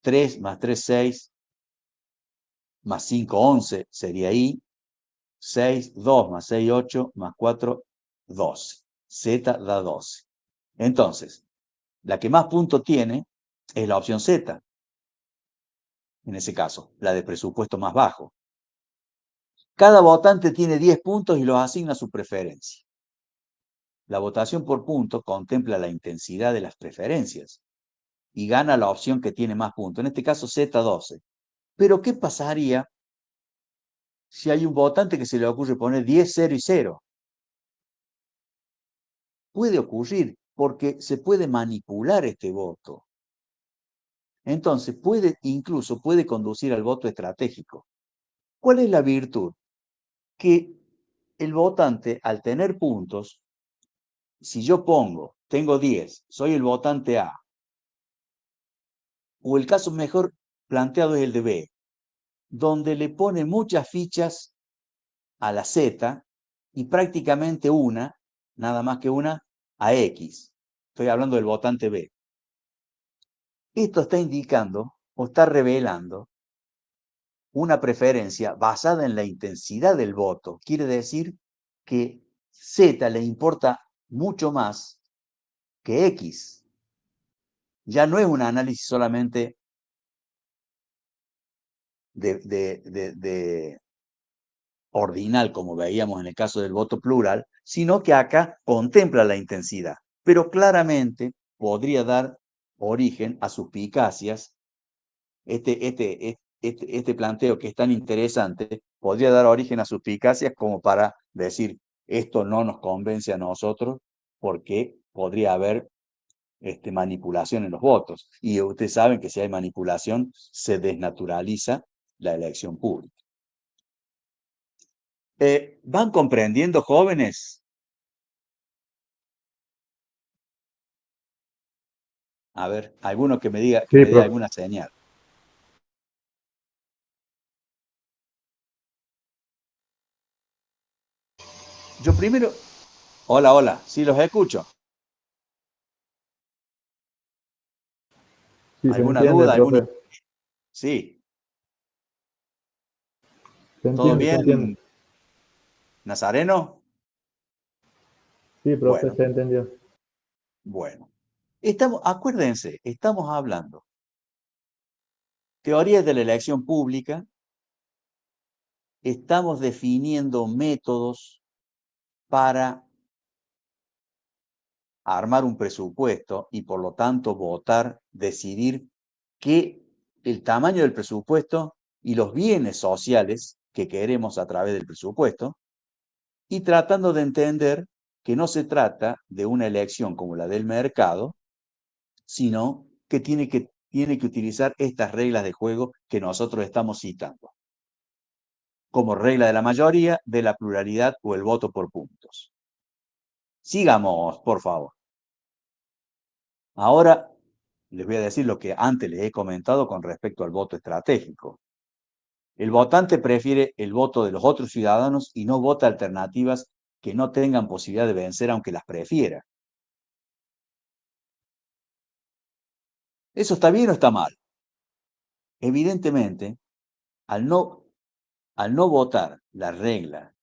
3 más 3, 6, más 5, 11 sería Y, 6, 2 más 6, 8, más 4, 12. Z da 12. Entonces, la que más puntos tiene es la opción Z, en ese caso, la de presupuesto más bajo. Cada votante tiene 10 puntos y los asigna a su preferencia. La votación por puntos contempla la intensidad de las preferencias y gana la opción que tiene más puntos, en este caso Z12. Pero, ¿qué pasaría si hay un votante que se le ocurre poner 10, 0 y 0? Puede ocurrir porque se puede manipular este voto. Entonces, incluso puede conducir al voto estratégico. ¿Cuál es la virtud? Que el votante, al tener puntos, si yo tengo 10, soy el votante A, o el caso mejor planteado es el de B, donde le pone muchas fichas a la Z y prácticamente nada más que una, a X. Estoy hablando del votante B. Esto está indicando o está revelando una preferencia basada en la intensidad del voto. Quiere decir que Z le importa mucho más que X. Ya no es un análisis solamente de ordinal, como veíamos en el caso del voto plural, sino que acá contempla la intensidad, pero claramente podría dar origen a suspicacias. Este planteo que es tan interesante podría dar origen a suspicacias como para decir, esto no nos convence a nosotros porque podría haber manipulación en los votos. Y ustedes saben que si hay manipulación, se desnaturaliza la elección pública. ¿Van comprendiendo, jóvenes? A ver, alguno que me diga, que Sí, me dé profe. alguna señal. Yo primero, hola, hola, sí los escucho. Sí, se ¿Alguna entiende, duda? profe. Sí, Se ¿todo entiende, se entiende. bien, Nazareno? Sí, profe, Bueno, se entendió. bueno. Acuérdense, estamos hablando teorías de la elección pública, estamos definiendo métodos para armar un presupuesto y por lo tanto votar, decidir el tamaño del presupuesto y los bienes sociales que queremos a través del presupuesto, y tratando de entender que no se trata de una elección como la del mercado, sino que tiene que utilizar estas reglas de juego que nosotros estamos citando, como regla de la mayoría, de la pluralidad o el voto por puntos. Sigamos, por favor. Ahora les voy a decir lo que antes les he comentado con respecto al voto estratégico. El votante prefiere el voto de los otros ciudadanos y no vota alternativas que no tengan posibilidad de vencer aunque las prefiera. ¿Eso está bien o está mal? Evidentemente, al no votar la regla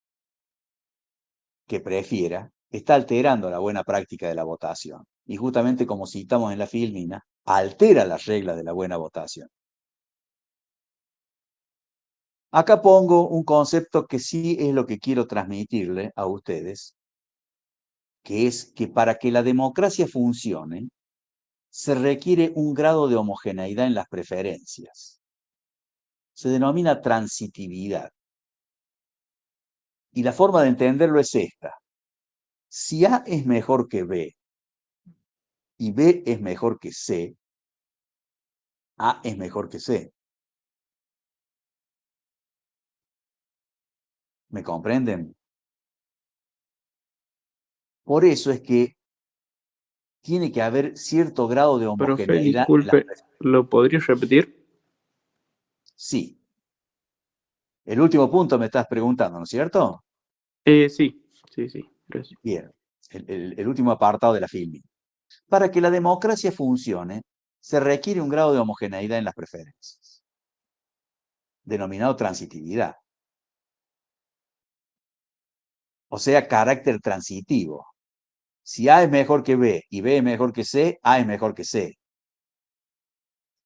que prefiera, está alterando la buena práctica de la votación. Y justamente como citamos en la filmina, altera las reglas de la buena votación. Acá pongo un concepto que sí es lo que quiero transmitirle a ustedes, que es que para que la democracia funcione, se requiere un grado de homogeneidad en las preferencias. Se denomina transitividad. Y la forma de entenderlo es esta. Si A es mejor que B y B es mejor que C, A es mejor que C. ¿Me comprenden? Por eso es que tiene que haber cierto grado de Profe, homogeneidad en las disculpe, ¿lo podría repetir? Sí. El último punto me estás preguntando, ¿no es cierto? Sí, sí, sí, gracias. Bien. El último apartado de la filming. Para que la democracia funcione, se requiere un grado de homogeneidad en las preferencias, denominado transitividad. O sea, carácter transitivo. Si A es mejor que B y B es mejor que C, A es mejor que C.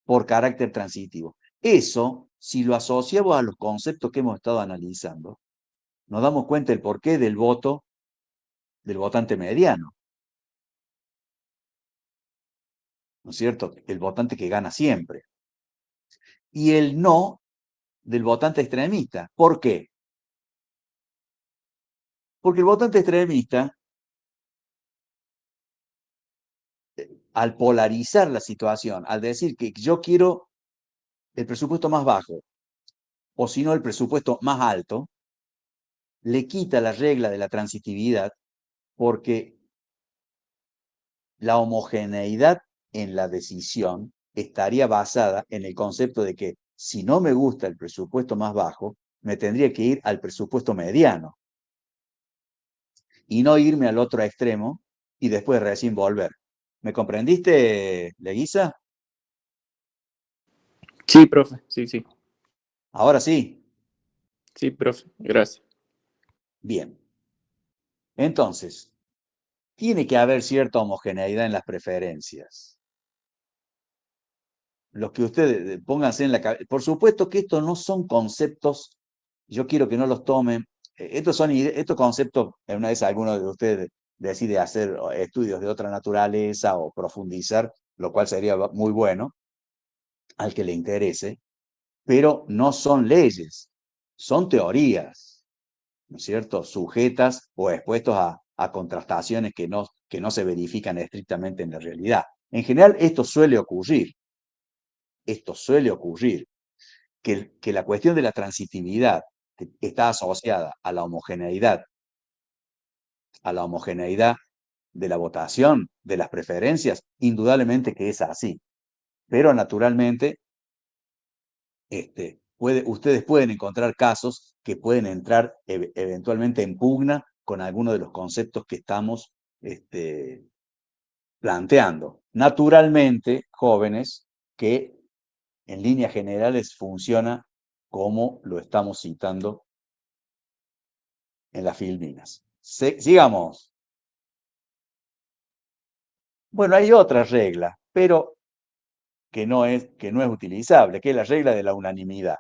Por carácter transitivo. Eso, si lo asociamos a los conceptos que hemos estado analizando, nos damos cuenta del porqué del voto del votante mediano. ¿No es cierto? El votante que gana siempre. Y el no del votante extremista. ¿Por qué? Porque el votante extremista, al polarizar la situación, al decir que yo quiero el presupuesto más bajo, o si no el presupuesto más alto, le quita la regla de la transitividad porque la homogeneidad en la decisión estaría basada en el concepto de que si no me gusta el presupuesto más bajo, me tendría que ir al presupuesto mediano y no irme al otro extremo y después recién volver. ¿Me comprendiste, Leguiza? Sí, profe, sí, sí. Ahora sí. Sí, profe, gracias. Bien. Entonces, tiene que haber cierta homogeneidad en las preferencias. Los que ustedes pónganse en la cabeza. Por supuesto que estos no son conceptos, yo quiero que no los tomen. Estos conceptos, una vez alguno de ustedes decide hacer estudios de otra naturaleza o profundizar, lo cual sería muy bueno al que le interese, pero no son leyes, son teorías, ¿no es cierto? Sujetas o expuestos a contrastaciones que no se verifican estrictamente en la realidad. En general, esto suele ocurrir, que la cuestión de la transitividad está asociada a la homogeneidad de la votación, de las preferencias, indudablemente que es así. Pero naturalmente, ustedes pueden encontrar casos que pueden entrar eventualmente en pugna con algunos de los conceptos que estamos planteando. Naturalmente, jóvenes, que en líneas generales funciona como lo estamos citando en las filminas. Sigamos. Bueno, hay otra regla, pero que no es utilizable, que es la regla de la unanimidad.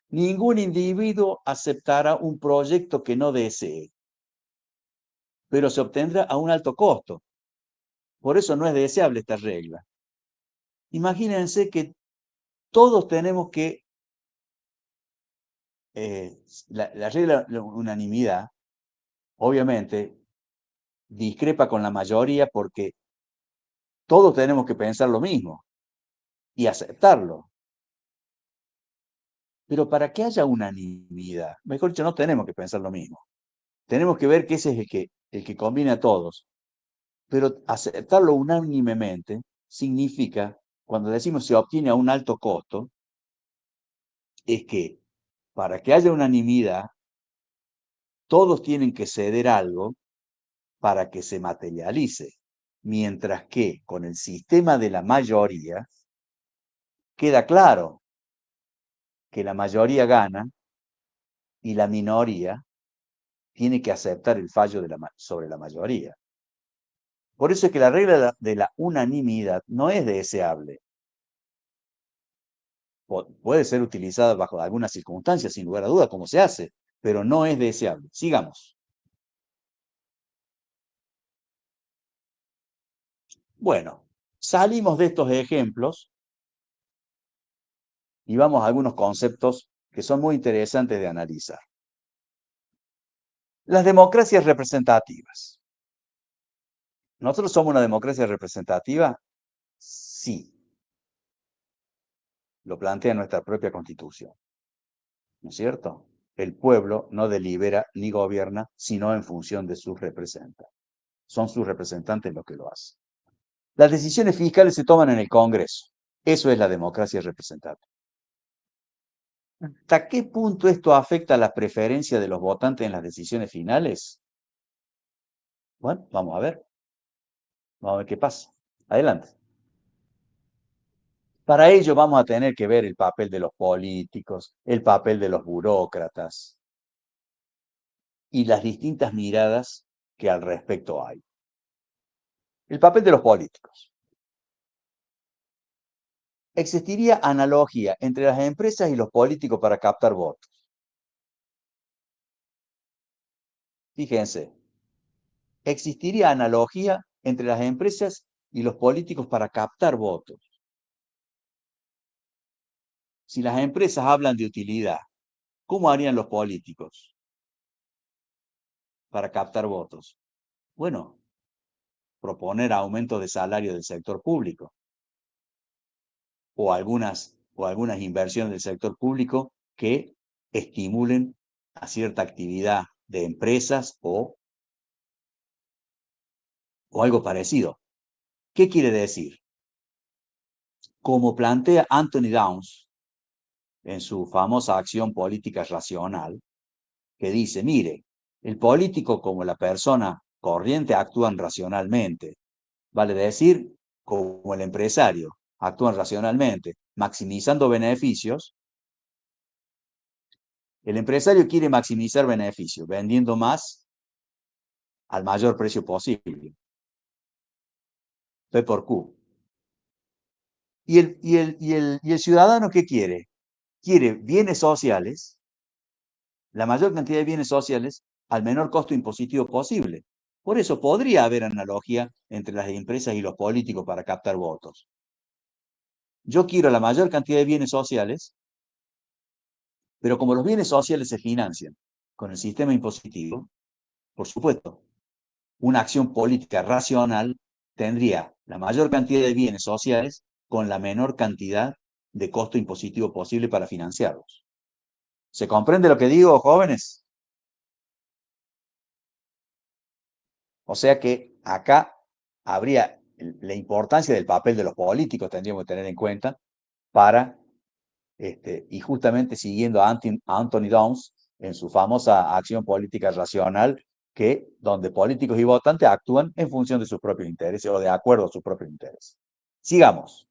Ningún individuo aceptará un proyecto que no desee, pero se obtendrá a un alto costo. Por eso no es deseable esta regla. Imagínense que todos tenemos que, la regla de la unanimidad, obviamente, discrepa con la mayoría porque todos tenemos que pensar lo mismo y aceptarlo. Pero para que haya unanimidad, mejor dicho, no tenemos que pensar lo mismo. Tenemos que ver que ese es el que conviene a todos. Pero aceptarlo unánimemente significa, cuando decimos se obtiene a un alto costo, es que para que haya unanimidad, todos tienen que ceder algo para que se materialice. Mientras que con el sistema de la mayoría, queda claro que la mayoría gana y la minoría tiene que aceptar el fallo sobre la mayoría. Por eso es que la regla de la unanimidad no es deseable. Puede ser utilizada bajo algunas circunstancias, sin lugar a duda, como se hace, pero no es deseable. Sigamos. Bueno, salimos de estos ejemplos y vamos a algunos conceptos que son muy interesantes de analizar. Las democracias representativas. ¿Nosotros somos una democracia representativa? Sí. Lo plantea nuestra propia Constitución. ¿No es cierto? el pueblo no delibera ni gobierna, sino en función de sus representantes. Son sus representantes los que lo hacen. Las decisiones fiscales se toman en el Congreso. Eso es la democracia representativa. ¿Hasta qué punto esto afecta la preferencia de los votantes en las decisiones finales? Bueno, vamos a ver. Vamos a ver qué pasa. Adelante. Para ello vamos a tener que ver el papel de los políticos, el papel de los burócratas y las distintas miradas que al respecto hay. El papel de los políticos. ¿Existiría analogía entre las empresas y los políticos para captar votos? Fíjense, ¿existiría analogía entre las empresas y los políticos para captar votos? Si las empresas hablan de utilidad, ¿cómo harían los políticos para captar votos? Bueno, proponer aumento de salario del sector público o algunas inversiones del sector público que estimulen a cierta actividad de empresas o algo parecido. ¿Qué quiere decir? Como plantea Anthony Downs en su famosa acción política racional, que dice, mire, el político como la persona corriente actúan racionalmente, vale decir, como el empresario actúan racionalmente, maximizando beneficios. El empresario quiere maximizar beneficios, vendiendo más al mayor precio posible. P por Q. ¿Y el ciudadano qué quiere? Quiere bienes sociales, la mayor cantidad de bienes sociales al menor costo impositivo posible. Por eso podría haber analogía entre las empresas y los políticos para captar votos. Yo quiero la mayor cantidad de bienes sociales, pero como los bienes sociales se financian con el sistema impositivo, por supuesto, una acción política racional tendría la mayor cantidad de bienes sociales con la menor cantidad de costo impositivo posible para financiarlos. ¿Se comprende lo que digo, jóvenes? O sea que acá habría la importancia del papel de los políticos, tendríamos que tener en cuenta, para, y justamente siguiendo a Anthony Downs en su famosa acción política racional, que donde políticos y votantes actúan en función de sus propios intereses o de acuerdo a sus propios intereses. Sigamos.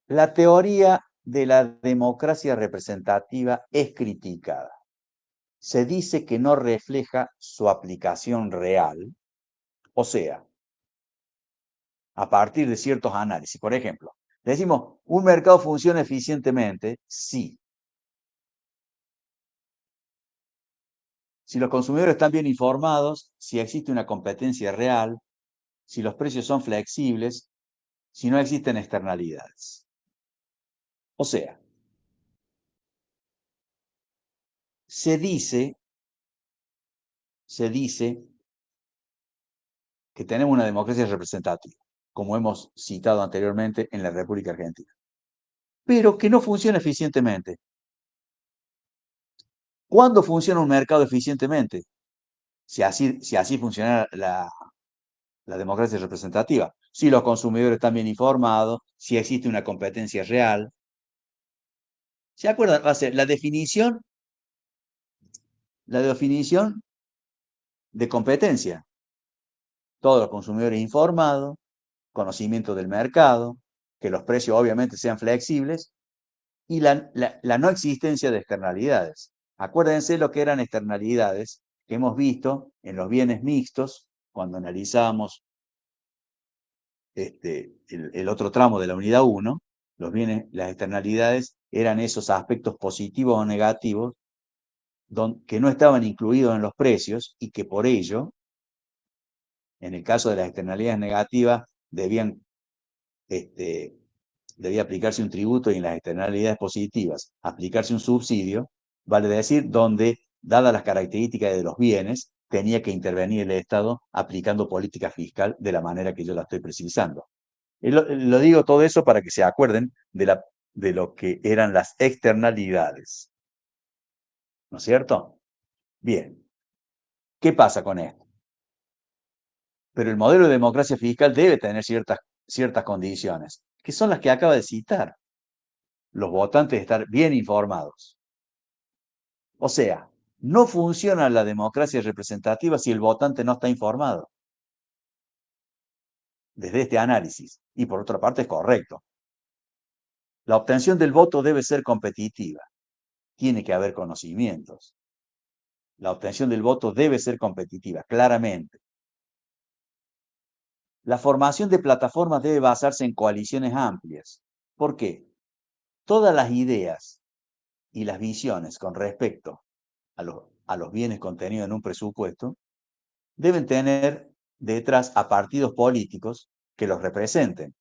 La teoría de la democracia representativa es criticada. Se dice que no refleja su aplicación real, o sea, a partir de ciertos análisis. Por ejemplo, decimos, ¿un mercado funciona eficientemente? Sí. Si los consumidores están bien informados, si existe una competencia real, si los precios son flexibles, si no existen externalidades. O sea, se dice que tenemos una democracia representativa, como hemos citado anteriormente en la República Argentina, pero que no funciona eficientemente. ¿Cuándo funciona un mercado eficientemente? Si así funciona la democracia representativa. Si los consumidores están bien informados, si existe una competencia real. ¿Se acuerdan? Va a ser la definición de competencia. Todos los consumidores informados, conocimiento del mercado, que los precios obviamente sean flexibles y la no existencia de externalidades. Acuérdense lo que eran externalidades que hemos visto en los bienes mixtos cuando analizamos el otro tramo de la unidad 1, las externalidades eran esos aspectos positivos o negativos que no estaban incluidos en los precios y que por ello, en el caso de las externalidades negativas, debía aplicarse un tributo y en las externalidades positivas aplicarse un subsidio, vale decir, donde, dadas las características de los bienes, tenía que intervenir el Estado aplicando política fiscal de la manera que yo la estoy precisando. Y lo digo todo eso para que se acuerden de lo que eran las externalidades. ¿No es cierto? Bien. ¿Qué pasa con esto? Pero el modelo de democracia fiscal debe tener ciertas condiciones, que son las que acaba de citar. Los votantes estar bien informados. O sea, no funciona la democracia representativa si el votante no está informado. Desde este análisis. Y por otra parte es correcto. La obtención del voto debe ser competitiva. Tiene que haber conocimientos. La obtención del voto debe ser competitiva, claramente. La formación de plataformas debe basarse en coaliciones amplias. ¿Por qué? Todas las ideas y las visiones con respecto a los bienes contenidos en un presupuesto deben tener detrás a partidos políticos que los representen.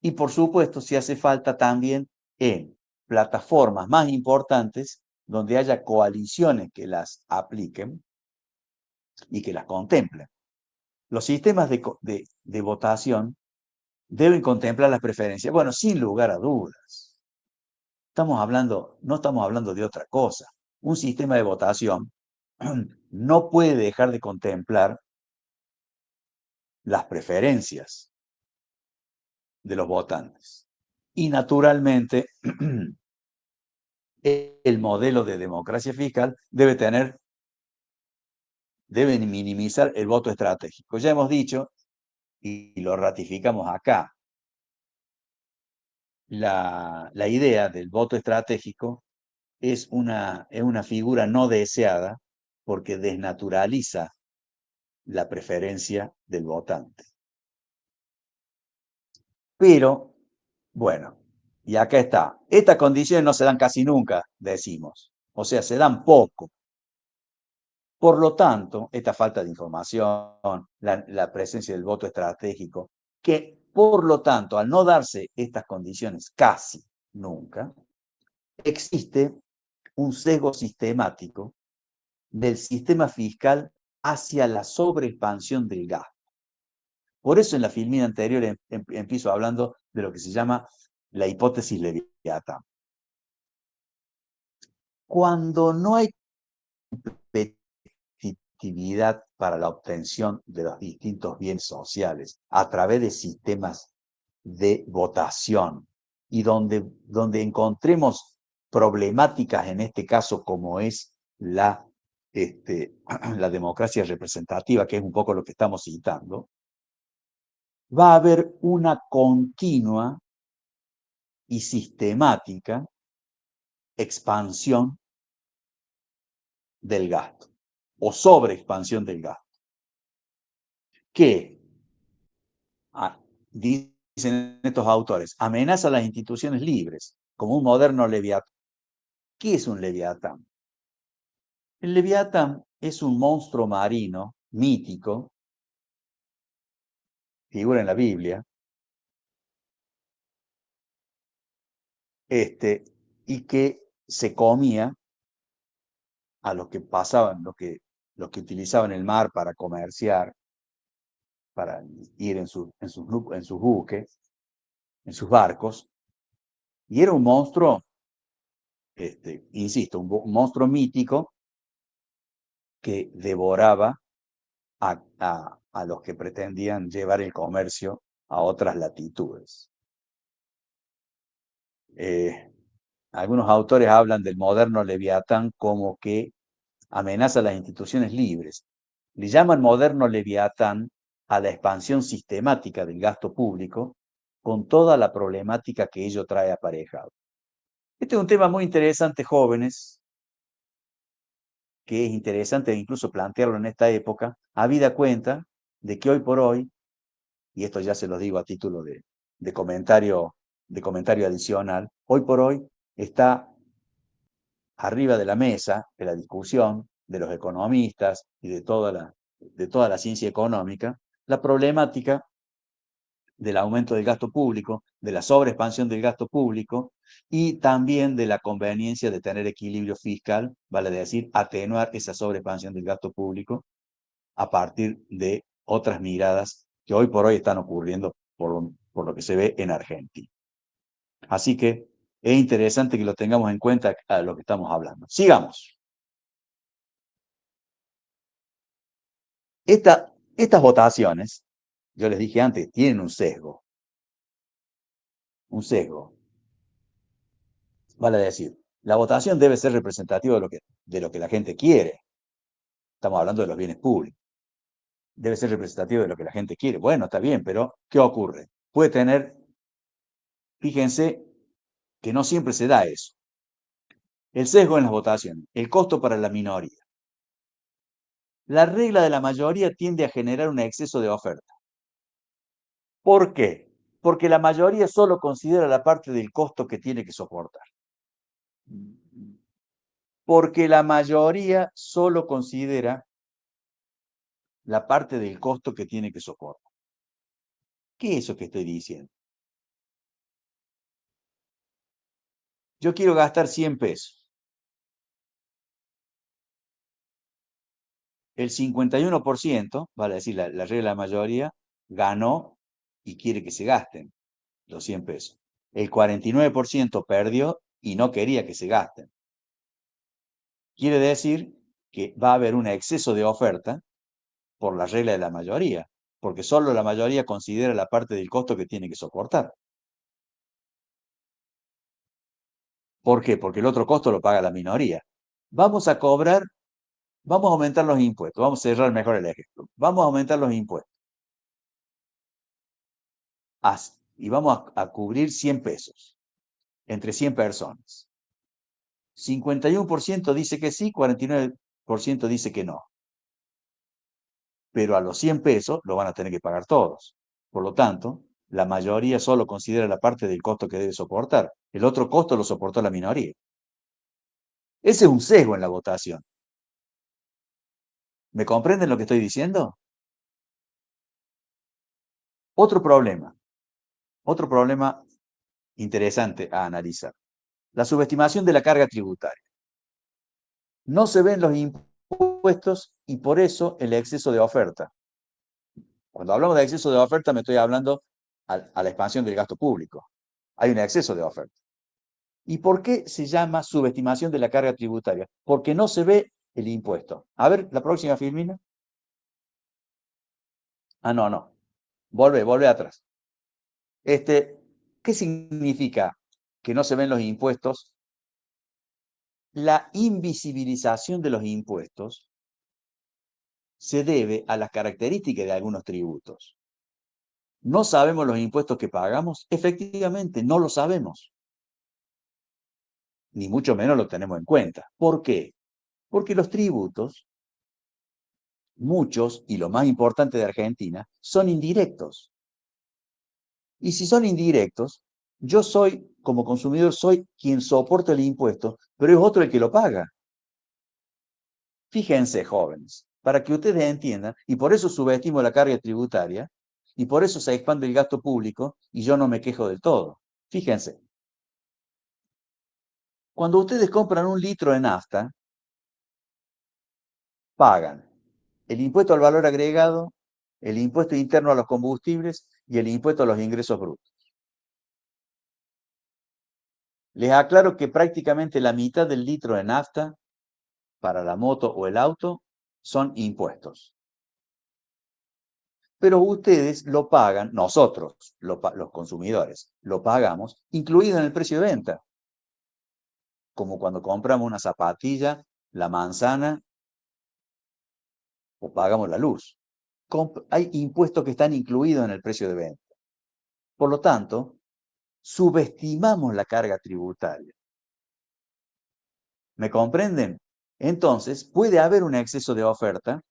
Y por supuesto, si hace falta también en plataformas más importantes donde haya coaliciones que las apliquen y que las contemplen. Los sistemas de votación deben contemplar las preferencias. Bueno, sin lugar a dudas. No estamos hablando de otra cosa. Un sistema de votación no puede dejar de contemplar las preferencias de los votantes. Y naturalmente, el modelo de democracia fiscal debe minimizar el voto estratégico. Ya hemos dicho, y lo ratificamos acá, la idea del voto estratégico es una figura no deseada porque desnaturaliza la preferencia del votante. Pero, bueno, y acá está. Estas condiciones no se dan casi nunca, decimos. O sea, se dan poco. Por lo tanto, esta falta de información, la presencia del voto estratégico, que por lo tanto, al no darse estas condiciones casi nunca, existe un sesgo sistemático del sistema fiscal hacia la sobreexpansión del gasto. Por eso en la filmina anterior empiezo hablando de lo que se llama la hipótesis Leviatán. Cuando no hay competitividad para la obtención de los distintos bienes sociales a través de sistemas de votación y donde encontremos problemáticas, en este caso como es la democracia representativa, que es un poco lo que estamos citando, va a haber una continua y sistemática expansión del gasto o sobreexpansión del gasto, que, dicen estos autores, amenaza a las instituciones libres como un moderno leviatán. ¿Qué es un leviatán? El leviatán es un monstruo marino mítico, figura en la Biblia, y que se comía a los que pasaban, los que utilizaban el mar para comerciar, para ir en sus buques, en sus barcos, y era un monstruo, insisto, un monstruo mítico que devoraba a los que pretendían llevar el comercio a otras latitudes. Algunos autores hablan del moderno Leviatán como que amenaza a las instituciones libres. Le llaman moderno Leviatán a la expansión sistemática del gasto público con toda la problemática que ello trae aparejado. Este es un tema muy interesante, jóvenes, que es interesante incluso plantearlo en esta época, habida cuenta de que hoy por hoy, y esto ya se lo digo a título de comentario adicional, hoy por hoy está arriba de la mesa de la discusión de los economistas y de toda la ciencia económica, la problemática del aumento del gasto público, de la sobreexpansión del gasto público y también de la conveniencia de tener equilibrio fiscal, vale decir, atenuar esa sobreexpansión del gasto público a partir de otras miradas que hoy por hoy están ocurriendo, por lo que se ve en Argentina. Así que es interesante que lo tengamos en cuenta a lo que estamos hablando. Sigamos. Estas votaciones, yo les dije antes, tienen un sesgo. Un sesgo. Vale decir, la votación debe ser representativa de lo que la gente quiere. Estamos hablando de los bienes públicos. Debe ser representativo de lo que la gente quiere. Bueno, está bien, pero ¿qué ocurre? Puede tener, fíjense que no siempre se da eso. El sesgo en las votaciones, el costo para la minoría. La regla de la mayoría tiende a generar un exceso de oferta. ¿Por qué? Porque la mayoría solo considera la parte del costo que tiene que soportar. Porque la mayoría solo considera la parte del costo que tiene que soportar. ¿Qué es eso que estoy diciendo? Yo quiero gastar 100 pesos. El 51%, vale decir, la regla de la mayoría, ganó y quiere que se gasten los 100 pesos. El 49% perdió y no quería que se gasten. Quiere decir que va a haber un exceso de oferta por la regla de la mayoría, porque solo la mayoría considera la parte del costo que tiene que soportar. ¿Por qué? Porque el otro costo lo paga la minoría. Vamos a aumentar los impuestos. Vamos a cerrar mejor el ejemplo. Vamos a aumentar los impuestos. Y vamos a cubrir 100 pesos entre 100 personas. 51% dice que sí, 49% dice que no. Pero a los 100 pesos lo van a tener que pagar todos. Por lo tanto, la mayoría solo considera la parte del costo que debe soportar. El otro costo lo soportó la minoría. Ese es un sesgo en la votación. ¿Me comprenden lo que estoy diciendo? Otro problema interesante a analizar. La subestimación de la carga tributaria. No se ven los impuestos y por eso el exceso de oferta. Cuando hablamos de exceso de oferta me estoy hablando a la expansión del gasto público. Hay un exceso de oferta. ¿Y por qué se llama subestimación de la carga tributaria? Porque no se ve el impuesto. A ver, la próxima, Firmina. Ah, no. Volve atrás. ¿Qué significa que no se ven los impuestos? La invisibilización de los impuestos se debe a las características de algunos tributos. ¿No sabemos los impuestos que pagamos? Efectivamente, no lo sabemos. Ni mucho menos lo tenemos en cuenta. ¿Por qué? Porque los tributos, muchos, y lo más importante de Argentina, son indirectos. Y si son indirectos, yo como consumidor, soy quien soporta el impuesto, pero es otro el que lo paga. Fíjense, jóvenes, para que ustedes entiendan, y por eso subestimo la carga tributaria, y por eso se expande el gasto público, y yo no me quejo del todo. Fíjense, cuando ustedes compran 1 litro de nafta, pagan el impuesto al valor agregado, el impuesto interno a los combustibles y el impuesto a los ingresos brutos. Les aclaro que prácticamente la mitad del litro de nafta para la moto o el auto son impuestos. Pero ustedes lo pagan, nosotros, los consumidores, lo pagamos incluido en el precio de venta. Como cuando compramos una zapatilla, la manzana o pagamos la luz. Hay impuestos que están incluidos en el precio de venta. Por lo tanto, subestimamos la carga tributaria. ¿Me comprenden? Entonces, puede haber un exceso de oferta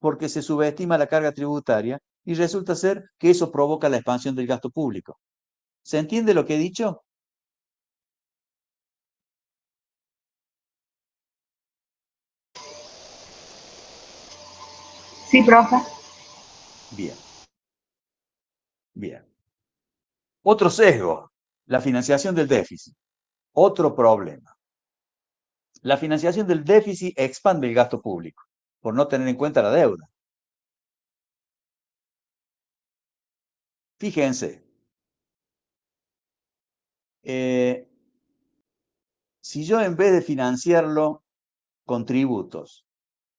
porque se subestima la carga tributaria y resulta ser que eso provoca la expansión del gasto público. ¿Se entiende lo que he dicho? Sí, profe. Bien. Otro sesgo, la financiación del déficit. Otro problema. La financiación del déficit expande el gasto público por no tener en cuenta la deuda. Fíjense, si yo en vez de financiarlo con tributos,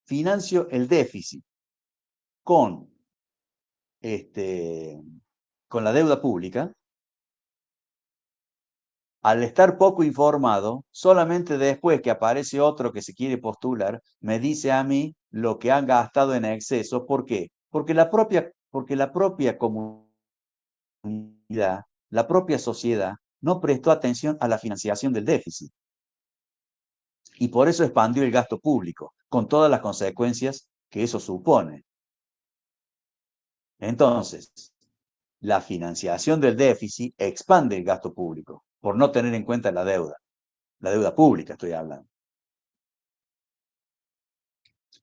financio el déficit con, con la deuda pública, al estar poco informado, solamente después que aparece otro que se quiere postular, me dice a mí lo que han gastado en exceso. ¿Por qué? Porque la propia comunidad, la propia sociedad, no prestó atención a la financiación del déficit. Y por eso expandió el gasto público, con todas las consecuencias que eso supone. Entonces, la financiación del déficit expande el gasto público, por no tener en cuenta la deuda pública estoy hablando.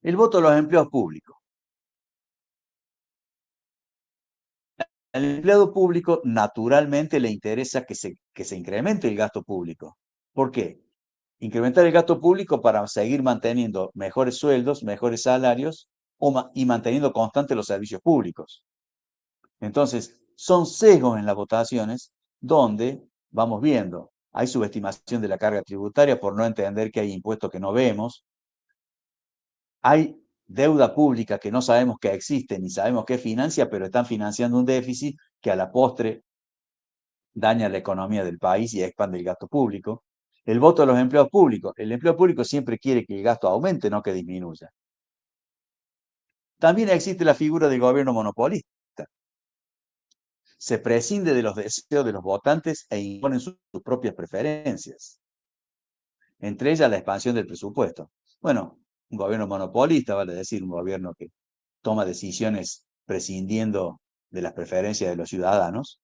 El voto de los empleados públicos. Al empleado público naturalmente le interesa que se incremente el gasto público. ¿Por qué? Incrementar el gasto público para seguir manteniendo mejores sueldos, mejores salarios y manteniendo constantes los servicios públicos. Entonces, son sesgos en las votaciones donde vamos viendo, hay subestimación de la carga tributaria por no entender que hay impuestos que no vemos, hay deuda pública que no sabemos que existe ni sabemos que financia, pero están financiando un déficit que a la postre daña la economía del país y expande el gasto público. El voto de los empleados públicos. El empleo público siempre quiere que el gasto aumente, no que disminuya. También existe la figura del gobierno monopolista. Se prescinde de los deseos de los votantes e imponen sus propias preferencias. Entre ellas la expansión del presupuesto. Bueno, un gobierno monopolista, vale decir, un gobierno que toma decisiones prescindiendo de las preferencias de los ciudadanos,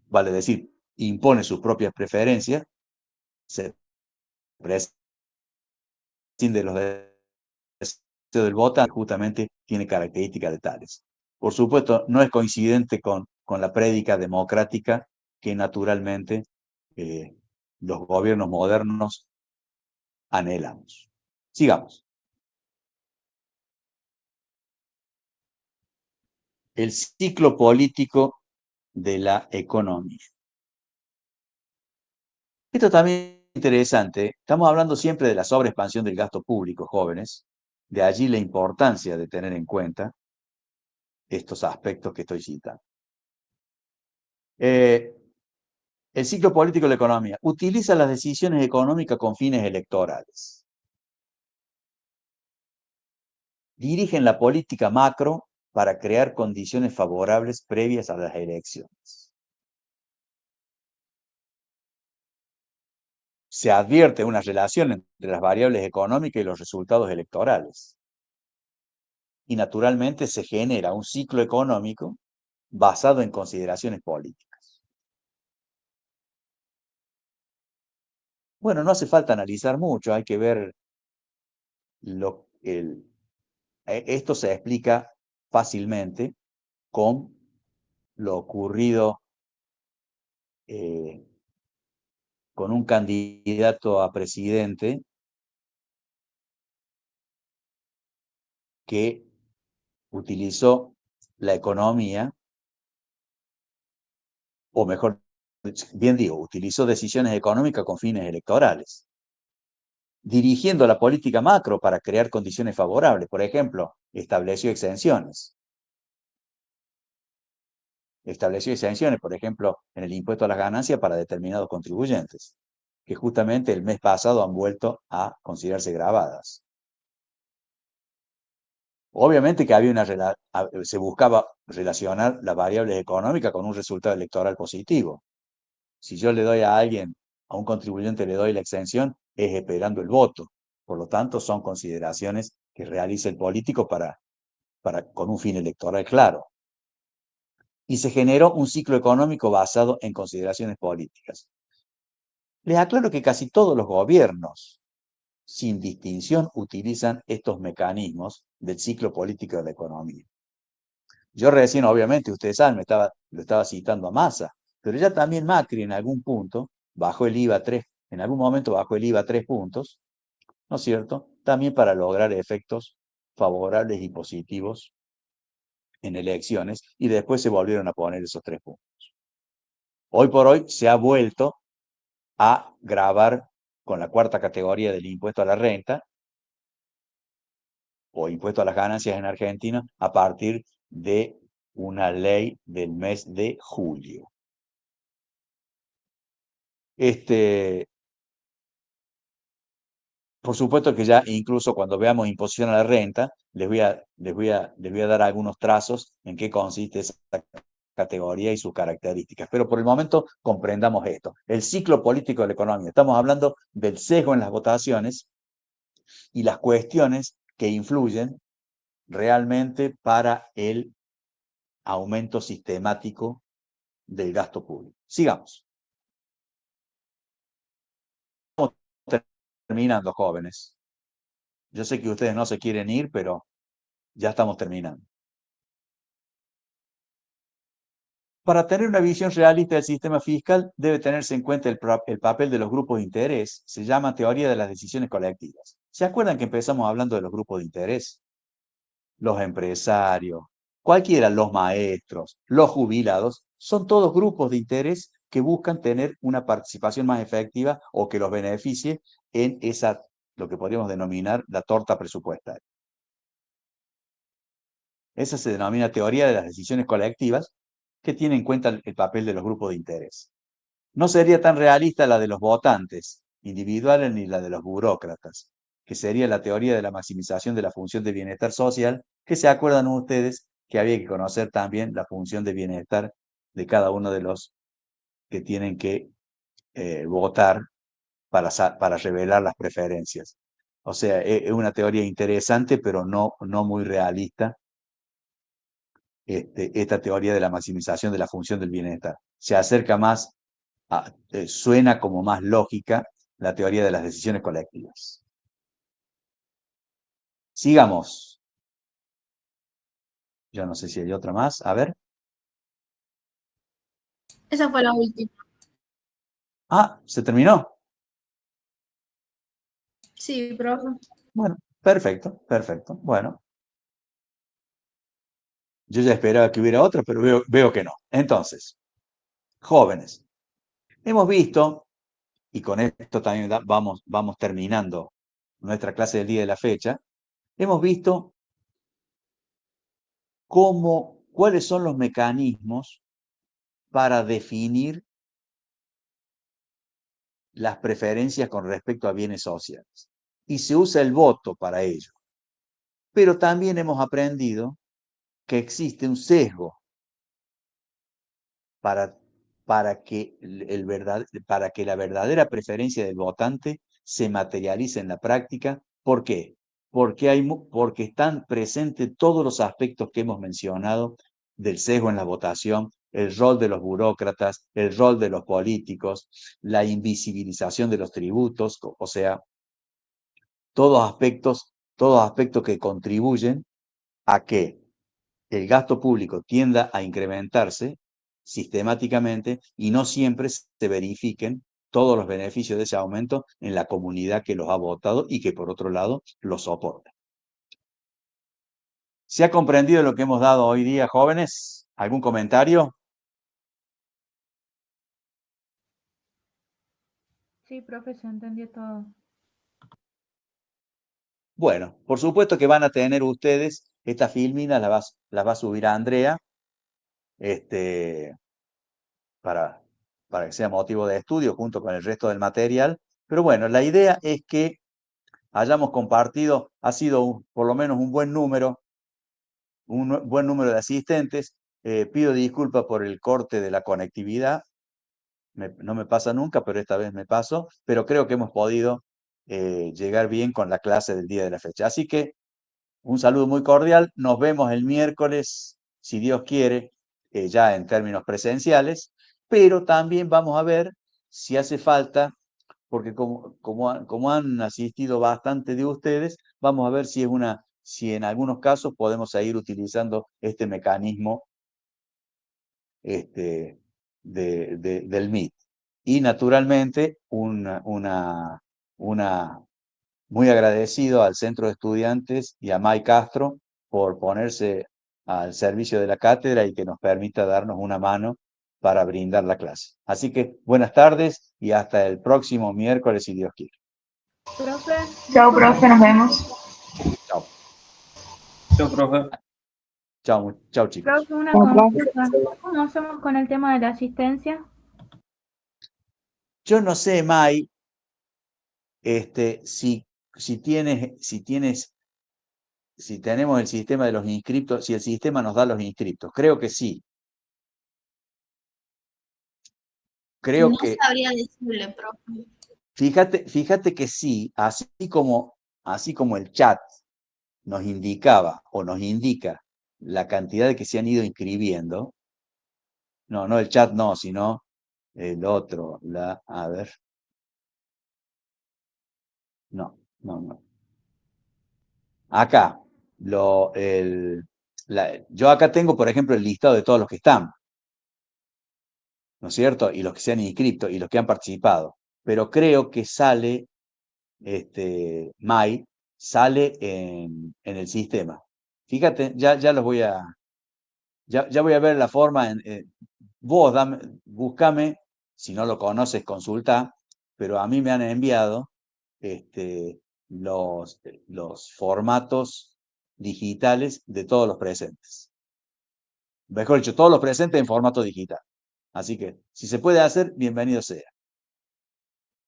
vale decir, impone sus propias preferencias, se prescinde de los deseos del votante, justamente tiene características de tales. Por supuesto, no es coincidente con la prédica democrática que naturalmente los gobiernos modernos anhelamos. Sigamos. El ciclo político de la economía. Esto también es interesante. Estamos hablando siempre de la sobreexpansión del gasto público, jóvenes. De allí la importancia de tener en cuenta estos aspectos que estoy citando. El ciclo político de la economía utiliza las decisiones económicas con fines electorales. Dirigen la política macro para crear condiciones favorables previas a las elecciones. Se advierte una relación entre las variables económicas y los resultados electorales. Y naturalmente se genera un ciclo económico basado en consideraciones políticas. Bueno, no hace falta analizar mucho, hay que ver esto se explica fácilmente con lo ocurrido con un candidato a presidente que utilizó la economía, o mejor, bien digo, utilizó decisiones económicas con fines electorales, dirigiendo la política macro para crear condiciones favorables. Por ejemplo, estableció exenciones, por ejemplo, en el impuesto a las ganancias para determinados contribuyentes, que justamente el mes pasado han vuelto a considerarse gravadas. Obviamente que se buscaba relacionar las variables económicas con un resultado electoral positivo. Si yo le doy a alguien, a un contribuyente le doy la exención, es esperando el voto. Por lo tanto, son consideraciones que realiza el político con un fin electoral claro. Y se generó un ciclo económico basado en consideraciones políticas. Les aclaro que casi todos los gobiernos, sin distinción, utilizan estos mecanismos del ciclo político de la economía. Yo recién, obviamente, ustedes saben, lo estaba citando a Massa, pero ya también Macri en algún punto bajó el IVA en algún momento bajó el IVA 3 puntos, ¿no es cierto? También para lograr efectos favorables y positivos en elecciones y después se volvieron a poner esos 3 puntos. Hoy por hoy se ha vuelto a gravar con la 4ª categoría del impuesto a la renta o impuesto a las ganancias en Argentina a partir de una ley del mes de julio. Por supuesto que ya incluso cuando veamos imposición a la renta, les voy a dar algunos trazos en qué consiste esa categoría y sus características. Pero por el momento comprendamos esto. El ciclo político de la economía. Estamos hablando del sesgo en las votaciones y las cuestiones que influyen realmente para el aumento sistemático del gasto público. Sigamos. Estamos terminando, jóvenes. Yo sé que ustedes no se quieren ir, pero ya estamos terminando. Para tener una visión realista del sistema fiscal, debe tenerse en cuenta el papel de los grupos de interés. Se llama teoría de las decisiones colectivas. ¿Se acuerdan que empezamos hablando de los grupos de interés? Los empresarios, cualquiera, los maestros, los jubilados, son todos grupos de interés que buscan tener una participación más efectiva o que los beneficie en esa, lo que podríamos denominar la torta presupuestaria. Esa se denomina teoría de las decisiones colectivas, que tiene en cuenta el papel de los grupos de interés. No sería tan realista la de los votantes individuales ni la de los burócratas, que sería la teoría de la maximización de la función de bienestar social, que se acuerdan ustedes que había que conocer también la función de bienestar de cada uno de los que tienen que votar para revelar las preferencias. O sea, es una teoría interesante, pero no muy realista, esta teoría de la maximización de la función del bienestar. Se acerca más, suena como más lógica la teoría de las decisiones colectivas. Sigamos. Yo no sé si hay otra más. A ver. Esa fue la última. Ah, ¿se terminó? Sí, profe. Bueno, perfecto, perfecto. Bueno. Yo ya esperaba que hubiera otra, pero veo que no. Entonces, jóvenes, hemos visto, y con esto también vamos terminando nuestra clase del día de la fecha, hemos visto cuáles son los mecanismos para definir las preferencias con respecto a bienes sociales. Y se usa el voto para ello. Pero también hemos aprendido que existe un sesgo para que la verdadera preferencia del votante se materialice en la práctica. ¿Por qué? Porque están presentes todos los aspectos que hemos mencionado del sesgo en la votación, el rol de los burócratas, el rol de los políticos, la invisibilización de los tributos, o sea, todos aspectos que contribuyen a que el gasto público tienda a incrementarse sistemáticamente y no siempre se verifiquen todos los beneficios de ese aumento en la comunidad que los ha votado y que por otro lado los soporta. ¿Se ha comprendido lo que hemos dado hoy día, jóvenes? ¿Algún comentario? Sí, profe, se entendió todo. Bueno, por supuesto que van a tener ustedes esta filmina, la va a subir a Andrea, para que sea motivo de estudio junto con el resto del material. Pero bueno, la idea es que hayamos compartido, ha sido por lo menos un buen número de asistentes. Pido disculpas por el corte de la conectividad. No me pasa nunca, pero esta vez me pasó. Pero creo que hemos podido llegar bien con la clase del día de la fecha. Así que un saludo muy cordial. Nos vemos el miércoles, si Dios quiere, ya en términos presenciales. Pero también vamos a ver si hace falta, porque como han asistido bastante de ustedes, vamos a ver si en algunos casos podemos seguir utilizando este mecanismo del MIT. Y naturalmente, muy agradecido al Centro de Estudiantes y a Mike Castro por ponerse al servicio de la cátedra y que nos permita darnos una mano para brindar la clase. Así que buenas tardes y hasta el próximo miércoles, si Dios quiere. Profe, Chao, profe, nos vemos. Chao. Chao, profe. Chao, chao chicos. profe, una Chao, profe. consulta. ¿Cómo hacemos con el tema de la asistencia? Yo no sé, Mai, si tenemos el sistema de los inscriptos, si el sistema nos da los inscriptos. Creo que sí. Creo No que, sabría decirle, profe. fíjate que sí, así como el chat nos indicaba o nos indica la cantidad de que se han ido inscribiendo. No el chat no, sino el otro, a ver. No. Acá, yo acá tengo, por ejemplo, el listado de todos los que están, ¿no es cierto? Y los que se han inscrito y los que han participado. Pero creo que sale, Mai, sale en el sistema. Fíjate, ya los voy a, ya voy a ver la forma. Vos búscame, si no lo conoces, consulta, pero a mí me han enviado los formatos digitales de todos los presentes. Mejor dicho, todos los presentes en formato digital. Así que, si se puede hacer, bienvenido sea.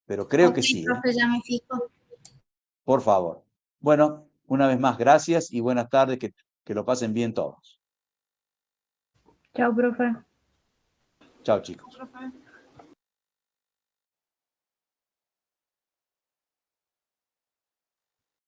Pero creo que sí, profe, ya me fijo. Por favor. Bueno, una vez más, gracias y buenas tardes, que lo pasen bien todos. Chao, profe. Chao, chicos. Profe.